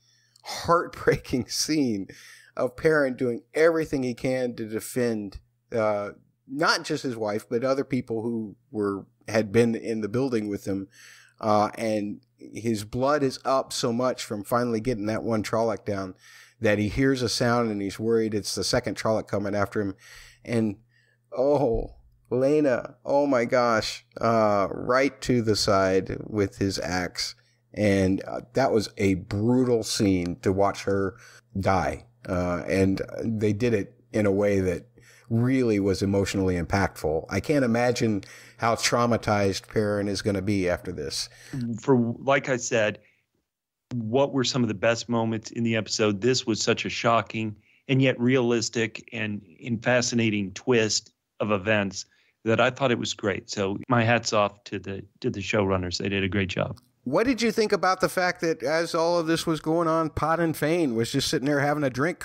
heartbreaking scene of Perrin doing everything he can to defend not just his wife, but other people who had been in the building with him. And his blood is up so much from finally getting that one Trolloc down that he hears a sound and he's worried it's the second Trolloc coming after him. And, Lena, oh my gosh, right to the side with his axe. And that was a brutal scene to watch her die. And they did it in a way that really was emotionally impactful. I can't imagine how traumatized Perrin is going to be after this. Like I said, what were some of the best moments in the episode? This was such a shocking and yet realistic and fascinating twist of events that I thought it was great. So my hat's off to the showrunners. They did a great job. What did you think about the fact that as all of this was going on, Podden Fane was just sitting there having a drink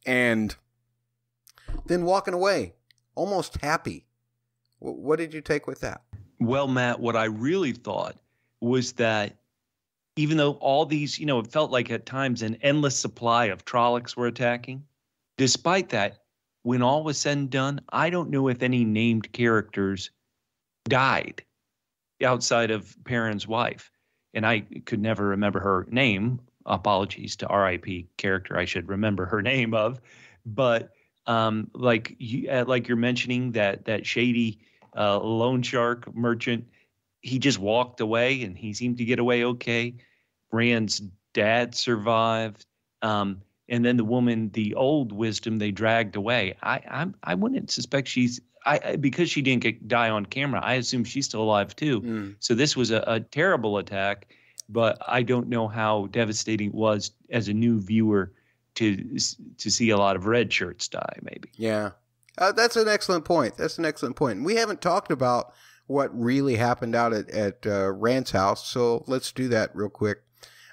and then walking away, almost happy? What did you take with that? Well, Matt, what I really thought was that even though all these, it felt like at times an endless supply of Trollocs were attacking, despite that, when all was said and done, I don't know if any named characters died outside of Perrin's wife. And I could never remember her name. Apologies to R.I.P. character I should remember her name of. But like you're mentioning, that shady loan shark merchant, he just walked away and he seemed to get away okay. Rand's dad survived. And then the woman, the old wisdom, they dragged away. I wouldn't suspect because she didn't die on camera. I assume she's still alive too. So this was a terrible attack, but I don't know how devastating it was as a new viewer to see a lot of red shirts die. Maybe. Yeah, that's an excellent point. We haven't talked about what really happened out at Rand's house, so let's do that real quick.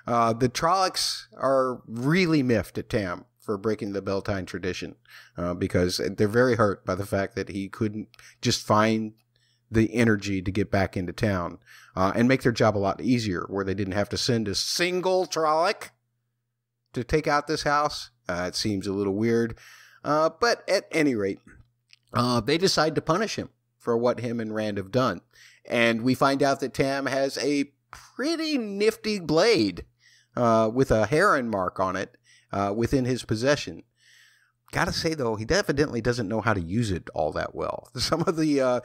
The Trollocs are really miffed at Tam for breaking the Beltane tradition because they're very hurt by the fact that he couldn't just find the energy to get back into town and make their job a lot easier where they didn't have to send a single Trolloc to take out this house. It seems a little weird. But at any rate, they decide to punish him for what him and Rand have done. And we find out that Tam has a pretty nifty blade with a heron mark on it within his possession. Gotta say, though, he evidently doesn't know how to use it all that well. Some of the...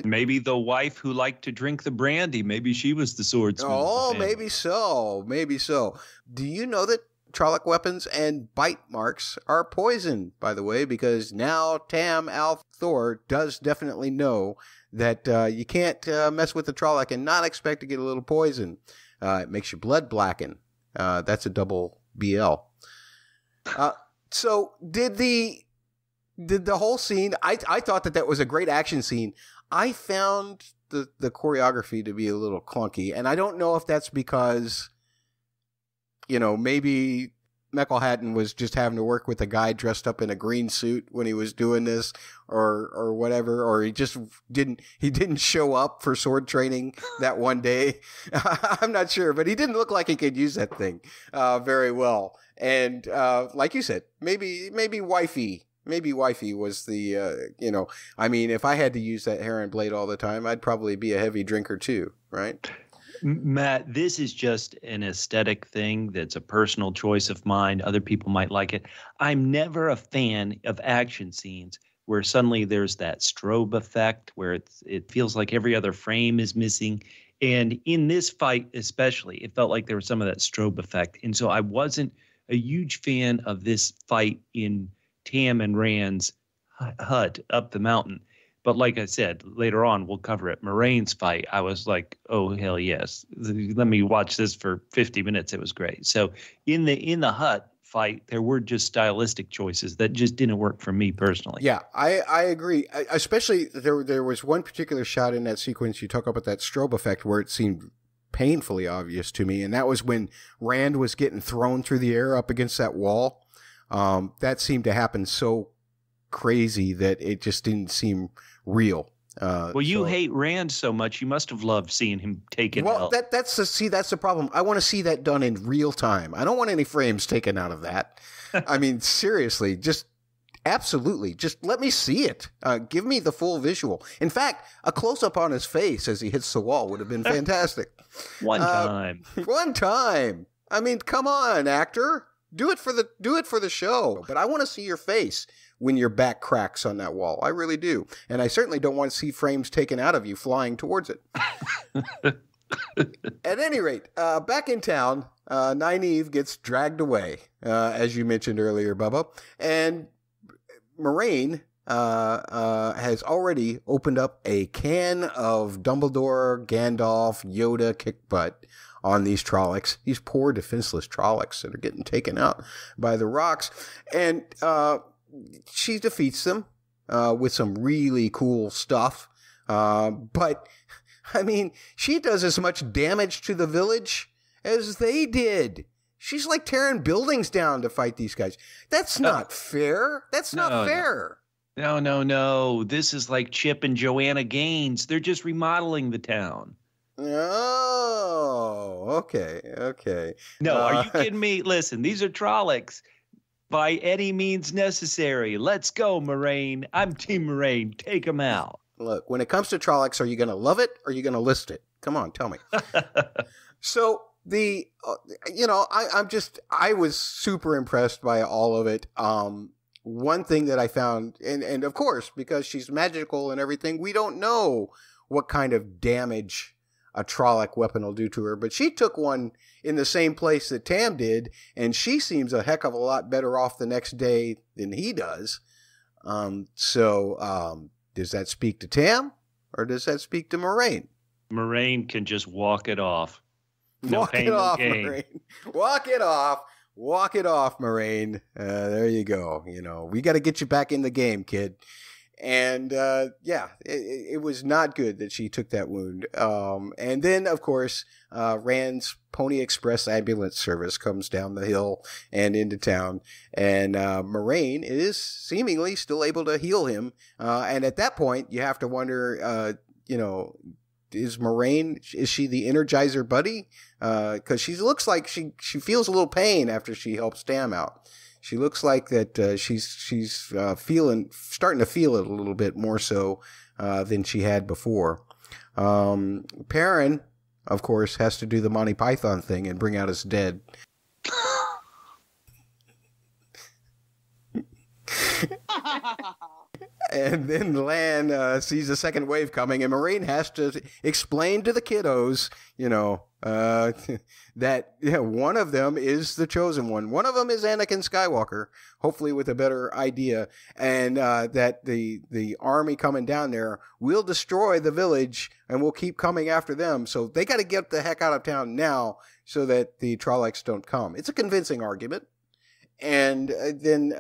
maybe the wife who liked to drink the brandy, maybe she was the swordsman. Oh, maybe so. Do you know that Trolloc weapons and bite marks are poison, by the way, because now Tam al'Thor does definitely know that you can't mess with the Trolloc and not expect to get a little poison. It makes your blood blacken. That's a double BL. So did the whole scene, I thought that was a great action scene. I found the choreography to be a little clunky, and I don't know if that's because, maybe Meckelhatton was just having to work with a guy dressed up in a green suit when he was doing this, or whatever, or he just didn't show up for sword training that one day. I'm not sure, but he didn't look like he could use that thing very well. And like you said, maybe wifey was the, if I had to use that heron blade all the time, I'd probably be a heavy drinker too, right? Matt, this is just an aesthetic thing that's a personal choice of mine. Other people might like it. I'm never a fan of action scenes where suddenly there's that strobe effect where it feels like every other frame is missing. And in this fight especially, it felt like there was some of that strobe effect. And so I wasn't a huge fan of this fight in Tam and Rand's hut up the mountain. But like I said, later on, we'll cover it. Moiraine's fight, I was like, oh, hell yes. Let me watch this for 50 minutes. It was great. So in the hut fight, there were just stylistic choices that just didn't work for me personally. Yeah, I agree. Especially there was one particular shot in that sequence you talk about, that strobe effect, where it seemed painfully obvious to me. And that was when Rand was getting thrown through the air up against that wall. That seemed to happen so crazy that it just didn't seem real. You hate Rand so much, you must have loved seeing him taken out. Well, that's the problem. I want to see that done in real time. I don't want any frames taken out of that. I mean, seriously, just absolutely, just let me see it. Give me the full visual. In fact, a close up on his face as he hits the wall would have been fantastic. One time. I mean, come on, actor. Do it for the show. But I want to see your face when your back cracks on that wall. I really do. And I certainly don't want to see frames taken out of you flying towards it. At any rate, back in town, Nynaeve gets dragged away, as you mentioned earlier, Bubba. And Moiraine has already opened up a can of Dumbledore, Gandalf, Yoda kick butt on these Trollocs, these poor defenseless Trollocs that are getting taken out by the rocks. And she defeats them with some really cool stuff. But, I mean, she does as much damage to the village as they did. She's like tearing buildings down to fight these guys. That's not fair. That's not fair. No. This is like Chip and Joanna Gaines. They're just remodeling the town. Oh, okay. No, are you kidding me? Listen, these are Trollocs. By any means necessary. Let's go, Moiraine. I'm Team Moiraine. Take them out. Look, when it comes to Trollocs, are you going to love it or are you going to list it? Come on, tell me. So I was super impressed by all of it. One thing that I found, and of course, because she's magical and everything, we don't know what kind of damage a Trolloc weapon will do to her, but she took one in the same place that Tam did, and she seems a heck of a lot better off the next day than he does. Does that speak to Tam, or does that speak to Moiraine? Moiraine can just walk it off. No walk pain, it no off, gain. Moiraine. Walk it off. Walk it off, Moiraine. There you go. We got to get you back in the game, kid. And it was not good that she took that wound. And then, of course, Rand's Pony Express ambulance service comes down the hill and into town. And Moiraine is seemingly still able to heal him. And at that point, you have to wonder, is she the Energizer Buddy? Because she looks like she feels a little pain after she helps Tam out. She looks like that she's starting to feel it a little bit more so than she had before. Perrin, of course, has to do the Monty Python thing and bring out his dead. And then Lan sees the second wave coming, and Moraine has to explain to the kiddos, that one of them is the chosen one. One of them is Anakin Skywalker, hopefully with a better idea, and that the army coming down there will destroy the village and will keep coming after them. So they got to get the heck out of town now so that the Trollocs don't come. It's a convincing argument. And then,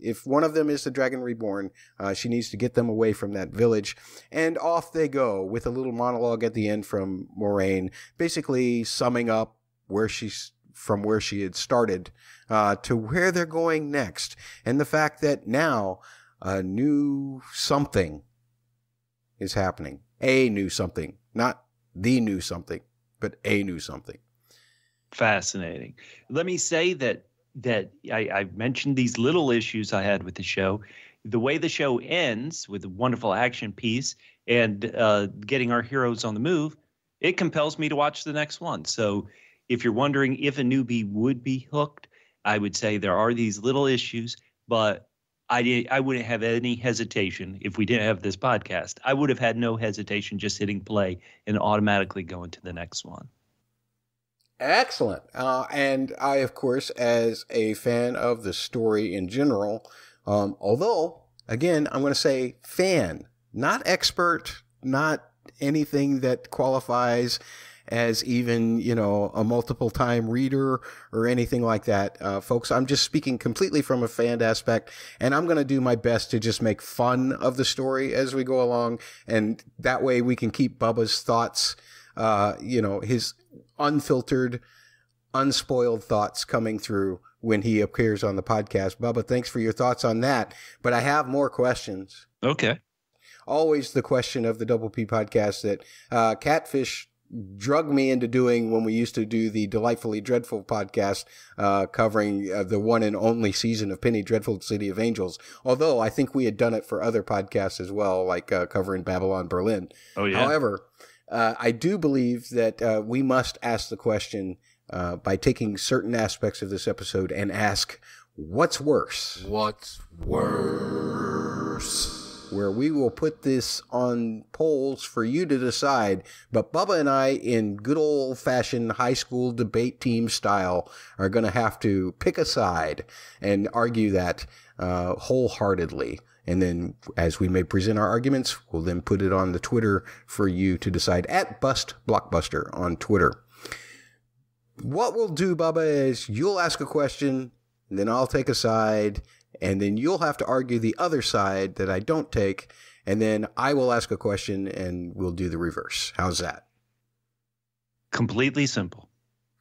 if one of them is the Dragon Reborn, she needs to get them away from that village. And off they go with a little monologue at the end from Moraine, basically summing up where she had started to where they're going next. And the fact that now a new something is happening. A new something. Not the new something, but a new something. Fascinating. Let me say that I mentioned these little issues I had with the show. The way the show ends with a wonderful action piece and getting our heroes on the move, it compels me to watch the next one. So if you're wondering if a newbie would be hooked, I would say there are these little issues, but I wouldn't have any hesitation if we didn't have this podcast. I would have had no hesitation just hitting play and automatically going to the next one. Excellent. And I, of course, as a fan of the story in general, although, again, I'm going to say fan, not expert, not anything that qualifies as even, a multiple time reader or anything like that. Folks, I'm just speaking completely from a fan aspect, and I'm going to do my best to just make fun of the story as we go along. And that way we can keep Bubba's thoughts, his unfiltered, unspoiled thoughts coming through when he appears on the podcast. Bubba, thanks for your thoughts on that. But I have more questions. Okay. Always the question of the Double P podcast that Catfish drug me into doing when we used to do the Delightfully Dreadful podcast covering the one and only season of Penny Dreadful City of Angels. Although I think we had done it for other podcasts as well, like covering Babylon Berlin. Oh, yeah. However, I do believe that we must ask the question by taking certain aspects of this episode and ask, what's worse? What's worse? Where we will put this on polls for you to decide. But Bubba and I, in good old-fashioned high school debate team style, are going to have to pick a side and argue that wholeheartedly. And then as we may present our arguments, we'll then put it on the Twitter for you to decide at Bust Blockbuster on Twitter. What we'll do, Bubba, is you'll ask a question, and then I'll take a side, and then you'll have to argue the other side that I don't take, and then I will ask a question, and we'll do the reverse. How's that? Completely simple.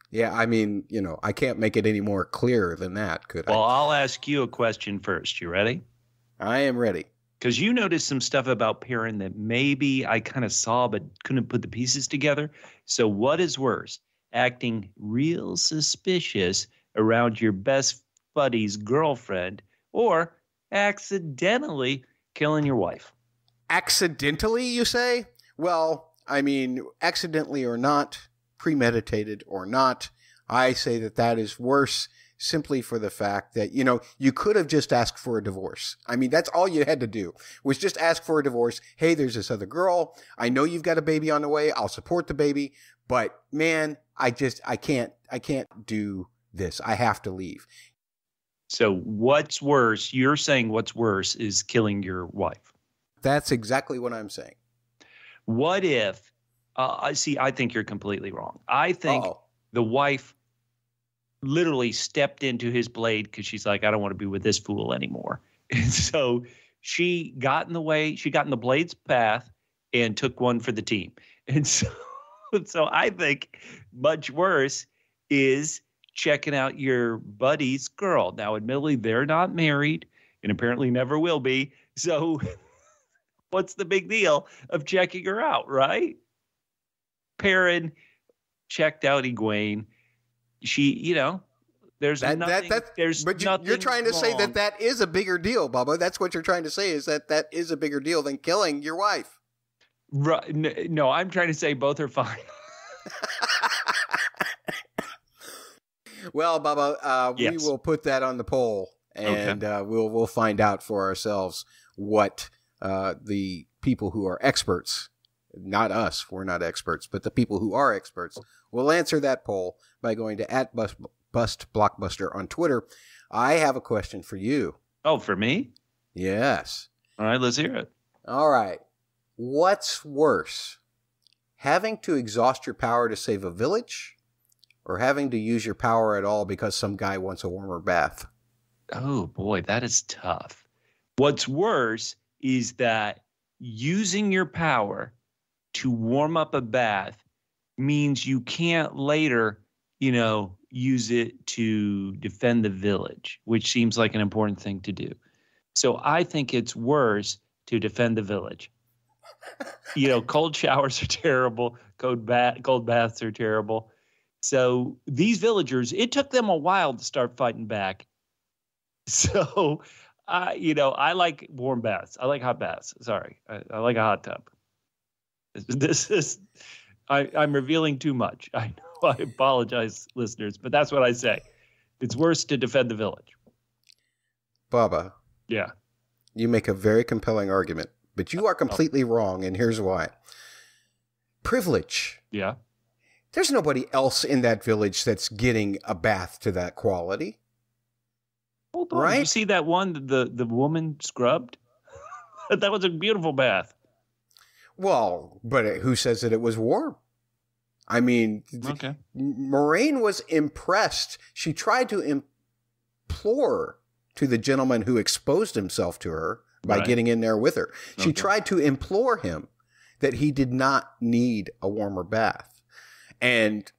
Yeah, I mean, I can't make it any more clear than that, could I? Well, I'll ask you a question first. You ready? I am ready. Because you noticed some stuff about Perrin that maybe I kind of saw but couldn't put the pieces together. So what is worse, acting real suspicious around your best buddy's girlfriend or accidentally killing your wife? Accidentally, you say? Well, I mean, accidentally or not, premeditated or not, I say that is worse simply for the fact that, you could have just asked for a divorce. I mean, that's all you had to do was just ask for a divorce. Hey, there's this other girl. I know you've got a baby on the way. I'll support the baby. But man, I can't do this. I have to leave. So what's worse? You're saying what's worse is killing your wife. That's exactly what I'm saying. What if, I think you're completely wrong. I think the wife literally stepped into his blade because she's like, I don't want to be with this fool anymore. And so she got in the way, she got in the blade's path and took one for the team. And so I think much worse is checking out your buddy's girl. Now, admittedly, they're not married and apparently never will be. So what's the big deal of checking her out, right? Perrin checked out Egwene. She, there's nothing. You're trying to say that is a bigger deal, Bubba. That's what you're trying to say is that is a bigger deal than killing your wife. Right? No, I'm trying to say both are fine. Well, Bubba, yes. We will put that on the poll, and we'll find out for ourselves what the people who are experts, not us, we're not experts, but the people who are experts will answer that poll by going to @BustBlockbuster on Twitter. I have a question for you. Oh, for me? Yes. All right, let's hear it. All right. What's worse, having to exhaust your power to save a village, or having to use your power at all because some guy wants a warmer bath? Oh, boy, that is tough. What's worse is that using your power to warm up a bath means you can't later, use it to defend the village, which seems like an important thing to do. So I think it's worse to defend the village. Cold showers are terrible. Cold baths are terrible. So these villagers, it took them a while to start fighting back. So, I like warm baths. I like hot baths. Sorry. I like a hot tub. I'm revealing too much. I know. I apologize, listeners, but that's what I say. It's worse to defend the village. Bubba. Yeah. You make a very compelling argument, but you are completely wrong, and here's why. Privilege. Yeah. There's nobody else in that village that's getting a bath to that quality. Hold on. Right? You see that one, the woman scrubbed? That was a beautiful bath. Well, but who says that it was warm? I mean, okay. Moraine was impressed. She tried to implore to the gentleman who exposed himself to her by getting in there with her. She tried to implore him that he did not need a warmer bath. And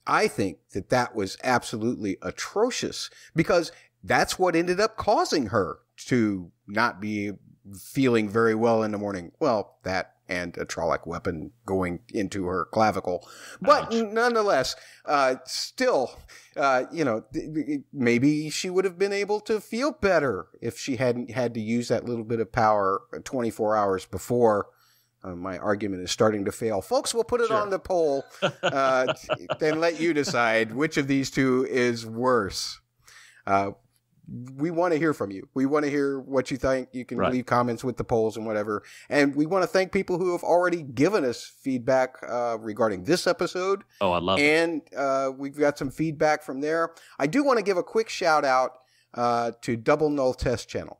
I think that that was absolutely atrocious, because that's what ended up causing her to not be feeling very well in the morning. Well, that and a Trolloc weapon going into her clavicle. But nonetheless, still, maybe she would have been able to feel better if she hadn't had to use that little bit of power 24 hours before. My argument is starting to fail. Folks, we'll put it on the poll and let you decide which of these two is worse. We want to hear from you. We want to hear what you think. You can leave comments with the polls and whatever. And we want to thank people who have already given us feedback regarding this episode. Oh, I love it. And we've got some feedback from there. I do want to give a quick shout out to Double Null Test Channel.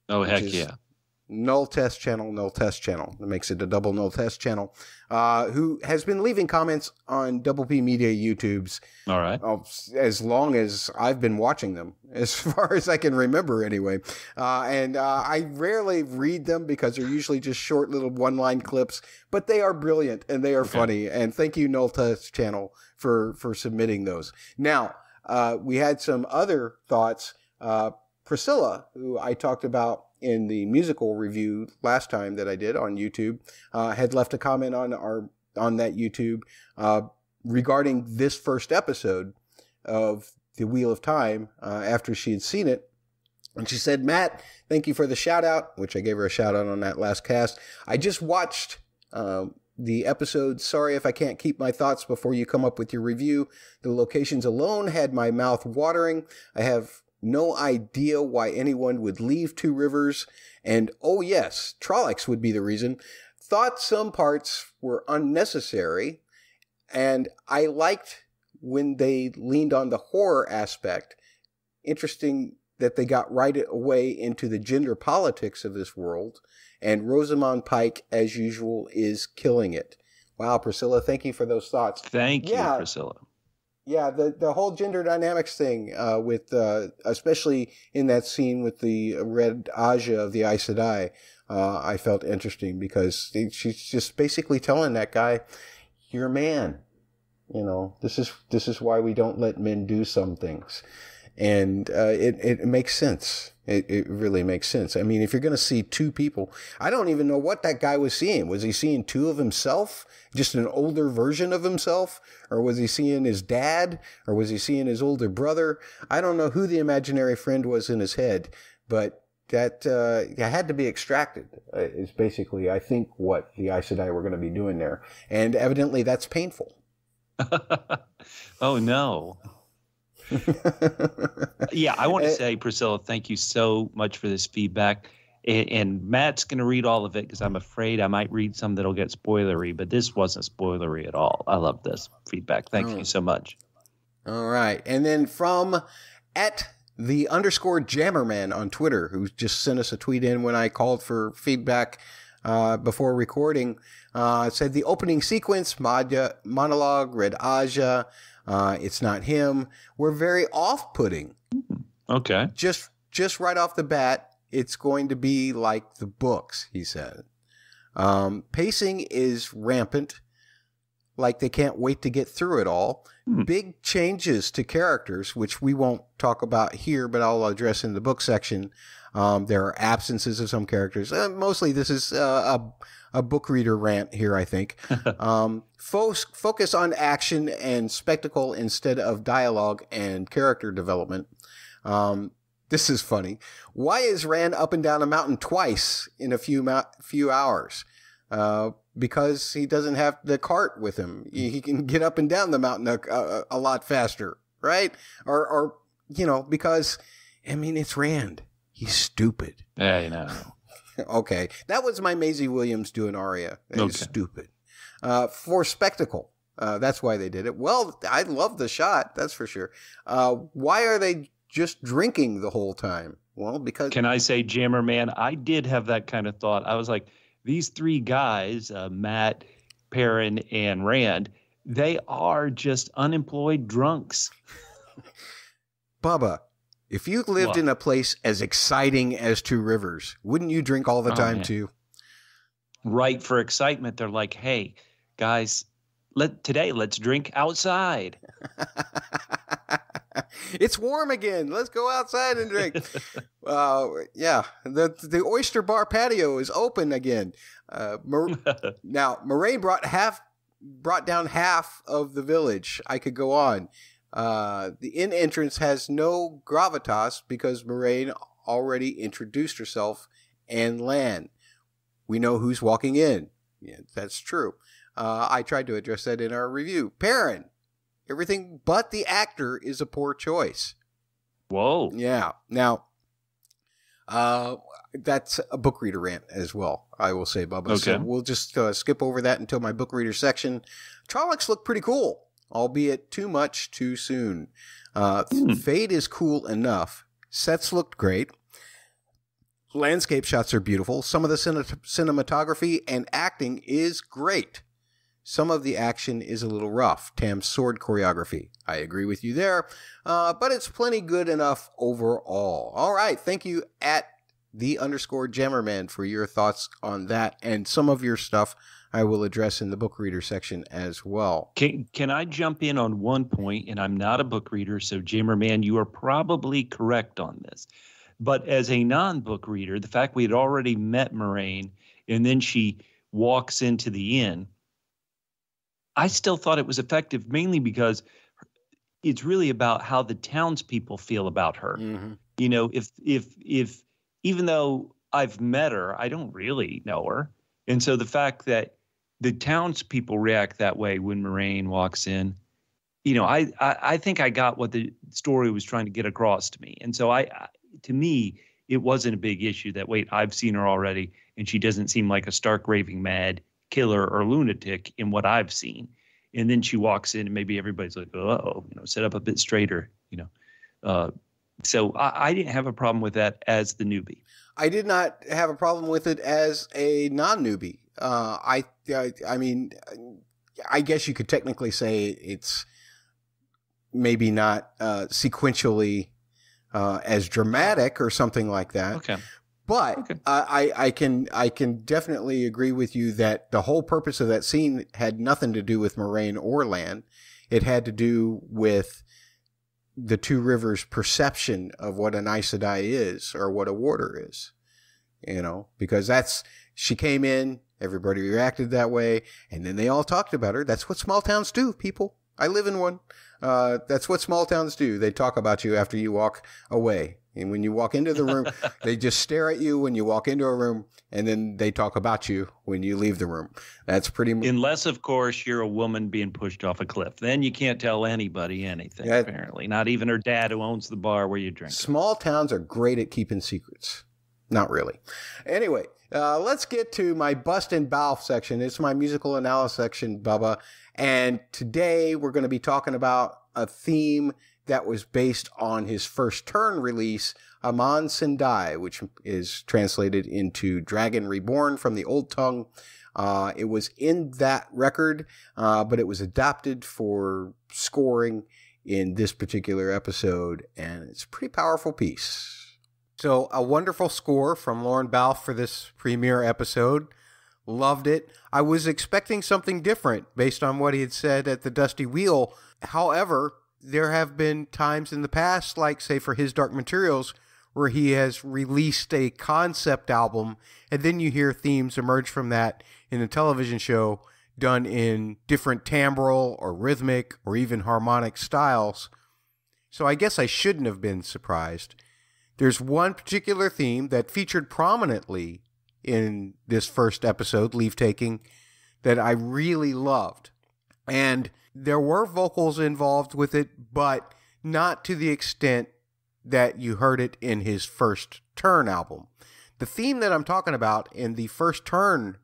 Oh, heck yeah. Null Test Channel. That makes it a Double Null Test Channel, who has been leaving comments on Double P Media YouTubes. All right. As long as I've been watching them, as far as I can remember anyway. And I rarely read them because they're usually just short little one-line clips, but they are brilliant and they are funny. And thank you, Null Test Channel, for submitting those. Now, we had some other thoughts. Priscilla, who I talked about in the musical review last time that I did on YouTube, had left a comment on that YouTube regarding this first episode of The Wheel of Time after she had seen it. And she said, "Matt, thank you for the shout out," which I gave her a shout out on that last cast. "I just watched the episode. Sorry if I can't keep my thoughts before you come up with your review. The locations alone had my mouth watering. I have no idea why anyone would leave Two Rivers. And oh yes, Trollocs would be the reason. Thought some parts were unnecessary. And I liked when they leaned on the horror aspect. Interesting that they got right away into the gender politics of this world. And Rosamund Pike, as usual, is killing it." Wow, Priscilla, thank you for those thoughts. Thank you, Priscilla. Yeah, the whole gender dynamics thing, with especially in that scene with the Red Aja of the Aes Sedai, I felt interesting, because she's just basically telling that guy, "You're a man. This is why we don't let men do some things." And it makes sense. It really makes sense. I mean, if you're going to see two people, I don't even know what that guy was seeing. Was he seeing two of himself? Just an older version of himself? Or was he seeing his dad? Or was he seeing his older brother? I don't know who the imaginary friend was in his head, but that had to be extracted is basically, I think, what the Aes Sedai were going to be doing there. And evidently that's painful. Oh, no. Yeah, I want to say, Priscilla, thank you so much for this feedback. And Matt's going to read all of it because I'm afraid I might read some that'll get spoilery, but this wasn't spoilery at all. I love this feedback. Thank you so much. All right. And then from @_Jammerman on Twitter, who just sent us a tweet in when I called for feedback before recording, said the opening sequence, monologue, read Aja, it's not him, were very off-putting. Okay. Just right off the bat, it's going to be like the books, he said. Pacing is rampant, like they can't wait to get through it all. Big changes to characters, which we won't talk about here, but I'll address in the book section. There are absences of some characters. Mostly this is a book reader rant here, I think. Focus on action and spectacle instead of dialogue and character development. This is funny. Why is Rand up and down a mountain twice in a few hours? Because he doesn't have the cart with him. He can get up and down the mountain a lot faster, right? Or because, I mean, it's Rand. He's stupid. Yeah, you know. Okay. That was my Maisie Williams doing Arya. He's stupid. For spectacle. That's why they did it. Well, I love the shot. That's for sure. Why are they just drinking the whole time? Well, because... Can I say, Jammerman, I did have that kind of thought. I was like, these three guys, Matt, Perrin, and Rand, they are just unemployed drunks. Bubba, if you lived in a place as exciting as Two Rivers, wouldn't you drink all the time too? Right, for excitement. They're like, hey, guys, let's drink outside. It's warm again. Let's go outside and drink. Yeah, the Oyster Bar patio is open again. Now, Moraine brought down half of the village. I could go on. The inn entrance has no gravitas because Moraine already introduced herself and Lan. We know who's walking in. Yeah, that's true. I tried to address that in our review. Perrin. Everything but the actor is a poor choice. Whoa. Yeah. Now, that's a book reader rant as well, I will say, Bubba. Okay. So we'll just skip over that until my book reader section. Trollocs look pretty cool, albeit too much too soon. Fade is cool enough. Sets looked great. Landscape shots are beautiful. Some of the cinematography and acting is great. Some of the action is a little rough. Tam's sword choreography. I agree with you there. But it's plenty good enough overall. All right. Thank you @_Jammerman for your thoughts on that. And some of your stuff I will address in the book reader section as well. Can I jump in on one point? And I'm not a book reader, so Jammerman, you are probably correct on this. But as a non-book reader, the fact we had already met Moraine and then she walks into the inn, I still thought it was effective mainly because it's really about how the townspeople feel about her. Mm-hmm. You know, if even though I've met her, I don't really know her. And so the fact that the townspeople react that way when Moraine walks in, you know, I think I got what the story was trying to get across to me. And so to me, it wasn't a big issue that, wait, I've seen her already and she doesn't seem like a stark raving mad killer or lunatic in what I've seen. And then she walks in and maybe everybody's like, oh, you know, set up a bit straighter, you know. So I didn't have a problem with that as the newbie. I did not have a problem with it as a non-newbie. I mean, I guess you could technically say it's maybe not sequentially as dramatic or something like that. Okay. But okay. I can definitely agree with you that the whole purpose of that scene had nothing to do with Moraine or Lan. It had to do with the Two Rivers' perception of what an Aes Sedai is or what a warder is. You know, because she came in, everybody reacted that way, and then they all talked about her. That's what small towns do, people. I live in one. That's what small towns do. They talk about you after you walk away. And when you walk into the room, they just stare at you when you walk into a room, and then they talk about you when you leave the room. That's pretty much. Unless, of course, you're a woman being pushed off a cliff. Then you can't tell anybody anything, apparently. Not even her dad who owns the bar where you drink. Small towns are great at keeping secrets. Not really. Anyway, let's get to my Bust and Balf section. It's my musical analysis section, Bubba. And today we're going to be talking about a theme that was based on his first turn release, Aman Sindai, which is translated into Dragon Reborn from the Old Tongue. It was in that record, but it was adapted for scoring in this particular episode, and it's a pretty powerful piece. So, a wonderful score from Lorne Balfe for this premiere episode. Loved it. I was expecting something different based on what he had said at the Dusty Wheel. However, there have been times in the past, like, say, for His Dark Materials, where he has released a concept album, and then you hear themes emerge from that in a television show done in different timbral or rhythmic or even harmonic styles. So I guess I shouldn't have been surprised. There's one particular theme that featured prominently in this first episode, Leave Taking, that I really loved. And there were vocals involved with it, but not to the extent that you heard it in his first turn album. The theme that I'm talking about in the first turn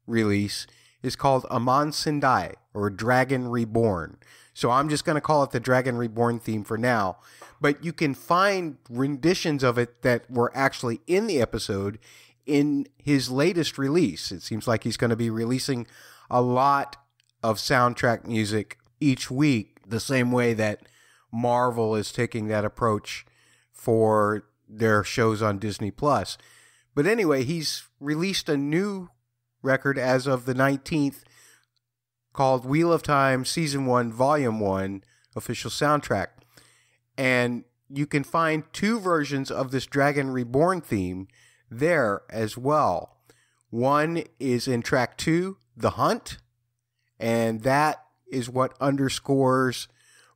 release is called Aman Sindai, or Dragon Reborn. So I'm just going to call it the Dragon Reborn theme for now. But you can find renditions of it that were actually in the episode in his latest release. It seems like he's going to be releasing a lot of soundtrack music each week, the same way that Marvel is taking that approach for their shows on Disney+. But anyway, he's released a new record as of the 19th called Wheel of Time Season 1, Volume 1, Official Soundtrack. And you can find two versions of this Dragon Reborn theme there as well. One is in track 2, The Hunt, and that is what underscores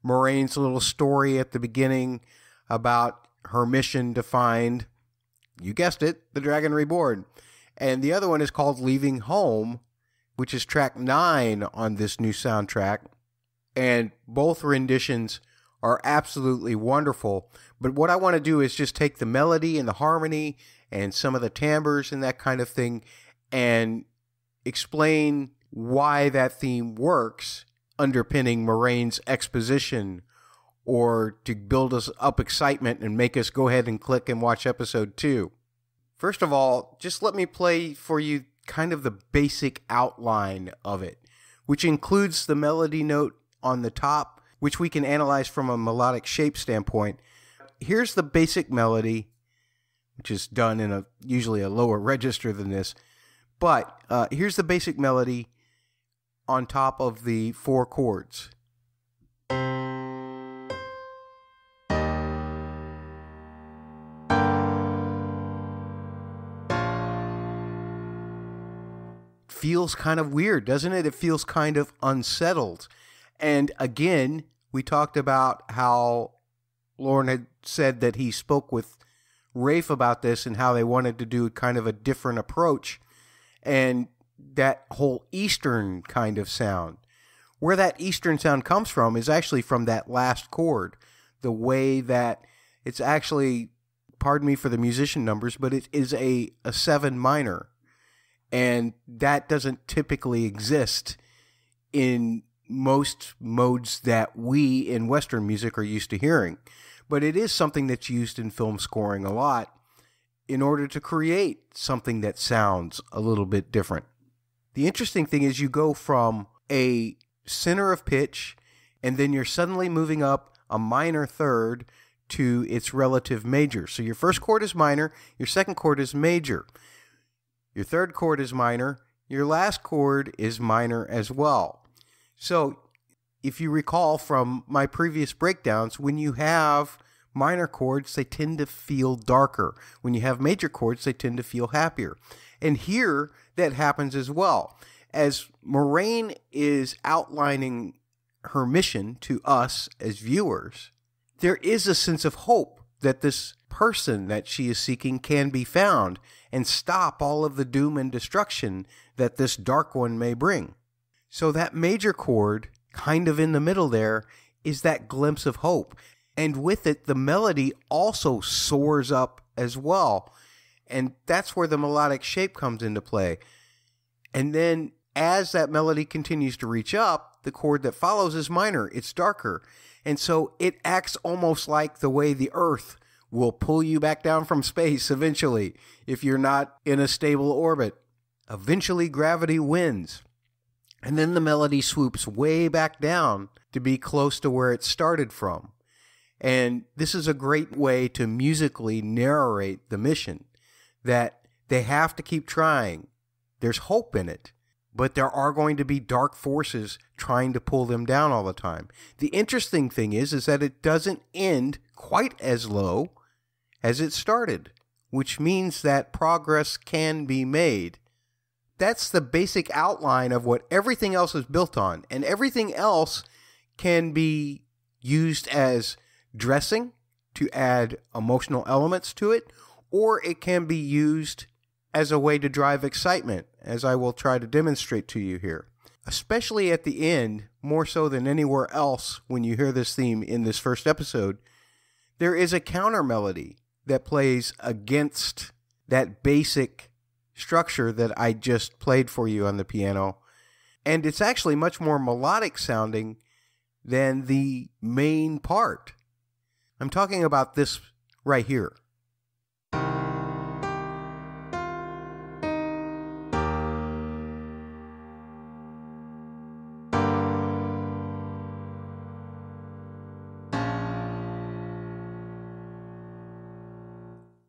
Moiraine's little story at the beginning about her mission to find, you guessed it, the Dragon Reborn. And the other one is called Leaving Home, which is track 9 on this new soundtrack. And both renditions are absolutely wonderful. But what I want to do is just take the melody and the harmony and some of the timbres and that kind of thing and explain why that theme works, underpinning Moiraine's exposition, or to build us up excitement and make us go ahead and click and watch episode 2. First of all, just let me play for you kind of the basic outline of it, which includes the melody note on the top, which we can analyze from a melodic shape standpoint. Here's the basic melody, which is done in usually a lower register than this, but here's the basic melody on top of the 4 chords. Feels kind of weird, doesn't it? It feels kind of unsettled. And again, we talked about how Lorne had said that he spoke with Rafe about this and how they wanted to do kind of a different approach. And that whole Eastern kind of sound. Where that Eastern sound comes from is actually from that last chord. The way that it's actually, pardon me for the musician numbers, but it is a 7 minor. And that doesn't typically exist in most modes that we in Western music are used to hearing. But it is something that's used in film scoring a lot in order to create something that sounds a little bit different. The interesting thing is you go from a center of pitch and then you're suddenly moving up a minor third to its relative major. So your first chord is minor, your second chord is major. Your third chord is minor. Your last chord is minor as well. So if you recall from my previous breakdowns, when you have minor chords, they tend to feel darker. When you have major chords, they tend to feel happier. And here, that happens as well. As Moiraine is outlining her mission to us as viewers, there is a sense of hope that this person that she is seeking can be found and stop all of the doom and destruction that this dark one may bring. So that major chord, kind of in the middle there, is that glimpse of hope. And with it, the melody also soars up as well. And that's where the melodic shape comes into play. And then as that melody continues to reach up, the chord that follows is minor. It's darker. And so it acts almost like the way the earth will pull you back down from space eventually if you're not in a stable orbit. Eventually, gravity wins. And then the melody swoops way back down to be close to where it started from. And this is a great way to musically narrate the mission, that they have to keep trying. There's hope in it, but there are going to be dark forces trying to pull them down all the time. The interesting thing is that it doesn't end quite as low as it started, which means that progress can be made. That's the basic outline of what everything else is built on, and everything else can be used as dressing to add emotional elements to it, or it can be used as a way to drive excitement, as I will try to demonstrate to you here. Especially at the end, more so than anywhere else when you hear this theme in this first episode, there is a counter melody that plays against that basic structure that I just played for you on the piano. And it's actually much more melodic sounding than the main part. I'm talking about this right here.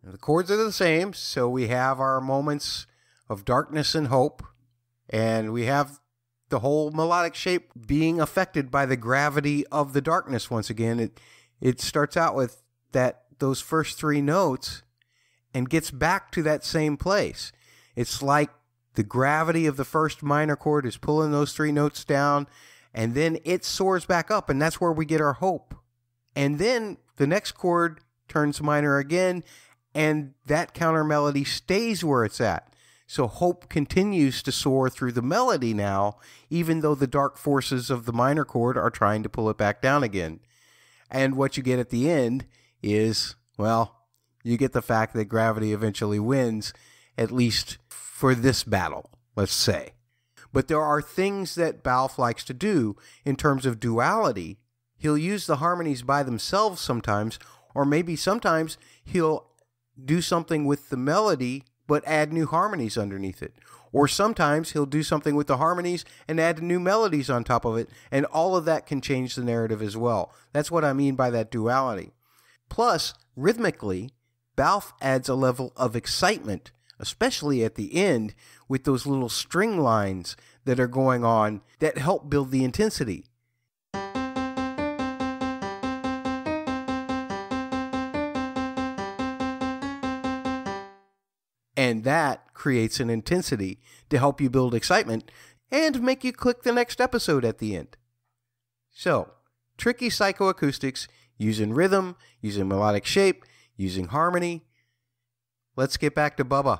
The chords are the same, so we have our moments of darkness and hope, and we have the whole melodic shape being affected by the gravity of the darkness once again. It starts out with those first three notes and gets back to that same place. It's like the gravity of the first minor chord is pulling those three notes down, and then it soars back up, and that's where we get our hope. And then the next chord turns minor again, and that counter melody stays where it's at. So hope continues to soar through the melody now, even though the dark forces of the minor chord are trying to pull it back down again. And what you get at the end is, well, you get the fact that gravity eventually wins, at least for this battle, let's say. But there are things that Balfe likes to do in terms of duality. He'll use the harmonies by themselves sometimes, or maybe sometimes he'll do something with the melody but add new harmonies underneath it. Or sometimes he'll do something with the harmonies and add new melodies on top of it, and all of that can change the narrative as well. That's what I mean by that duality. Plus, rhythmically, Balfe adds a level of excitement, especially at the end with those little string lines that are going on that help build the intensity. And that creates an intensity to help you build excitement and make you click the next episode at the end. So, tricky psychoacoustics using rhythm, using melodic shape, using harmony. Let's get back to Bubba.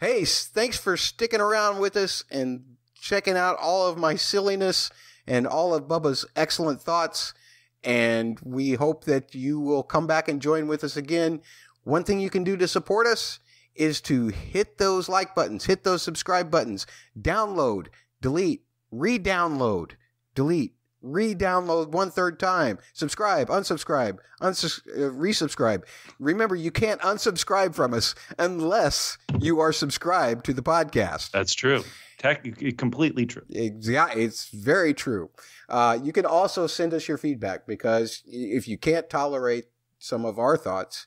Hey, thanks for sticking around with us and checking out all of my silliness and all of Bubba's excellent thoughts. And we hope that you will come back and join with us again. One thing you can do to support us is to hit those like buttons, hit those subscribe buttons, download, delete, re-download, delete, re-download 1/3 time, subscribe, unsubscribe, resubscribe. Remember, you can't unsubscribe from us unless you are subscribed to the podcast. That's true. Completely true. Yeah, it's very true. You can also send us your feedback, because if you can't tolerate some of our thoughts,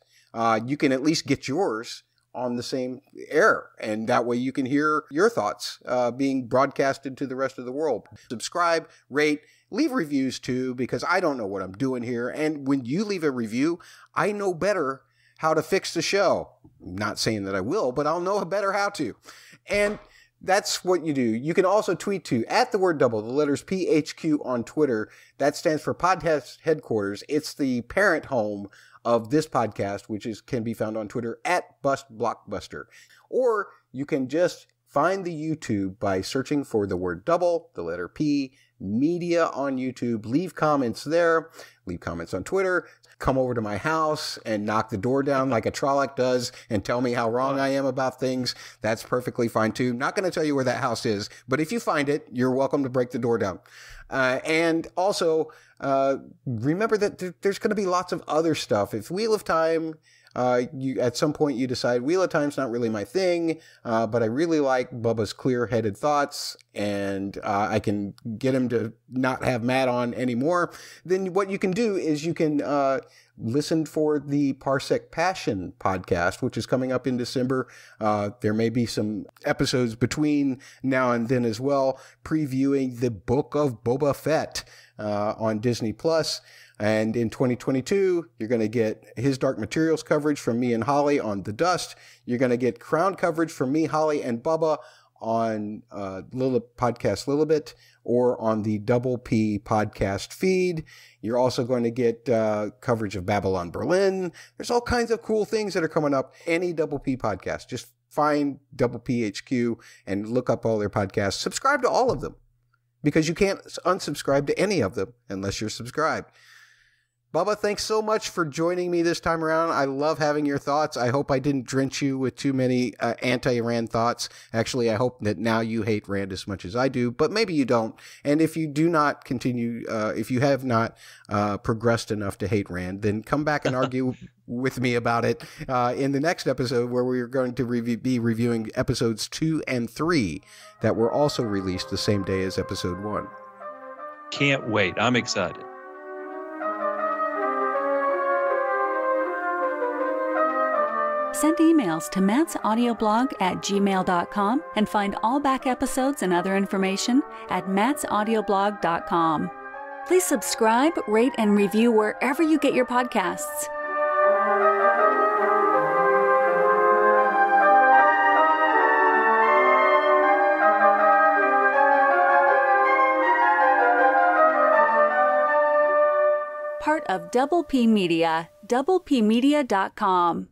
you can at least get yours on the same air, and that way you can hear your thoughts being broadcasted to the rest of the world. Subscribe, rate, leave reviews too, because I don't know what I'm doing here, and when you leave a review, I know better how to fix the show. I'm not saying that I will, but I'll know better how to. And that's what you do. You can also tweet to @theword_double, the letters PHQ on Twitter. That stands for Podcast Headquarters. It's the parent home of this podcast, which can be found on Twitter @BustBlockbuster. Or you can just find the YouTube by searching for the word double, the letter P, media on YouTube. Leave comments there. Leave comments on Twitter. come over to my house and knock the door down like a Trolloc does and tell me how wrong I am about things, that's perfectly fine too. Not going to tell you where that house is, but if you find it, you're welcome to break the door down. And also, remember that there's going to be lots of other stuff. If Wheel of Time, you at some point you decide Wheel of Time's not really my thing, but I really like Bubba's clear-headed thoughts, and I can get him to not have Matt on anymore, then what you can do is you can listen for the Parsec Passion podcast, which is coming up in December. There may be some episodes between now and then as well, previewing the Book of Boba Fett on Disney Plus. And in 2022, you're going to get his Dark Materials coverage from me and Holly on The Dust. You're going to get Crown coverage from me, Holly, and Bubba on podcast Lilibit or on the Double P podcast feed. You're also going to get coverage of Babylon Berlin. There's all kinds of cool things that are coming up. Any Double P podcast, just find Double P HQ and look up all their podcasts. Subscribe to all of them, because you can't unsubscribe to any of them unless you're subscribed. Bubba, thanks so much for joining me this time around. I love having your thoughts. I hope I didn't drench you with too many anti-Rand thoughts. Actually, I hope that now you hate Rand as much as I do, but maybe you don't. And if you do not continue, if you have not progressed enough to hate Rand, then come back and argue with me about it in the next episode, where we're going to be reviewing episodes 2 and 3 that were also released the same day as episode 1. Can't wait. I'm excited. Send emails to mattsaudioblog@gmail.com and find all back episodes and other information at mattsaudioblog.com. Please subscribe, rate, and review wherever you get your podcasts. Part of Double P Media, doublepmedia.com.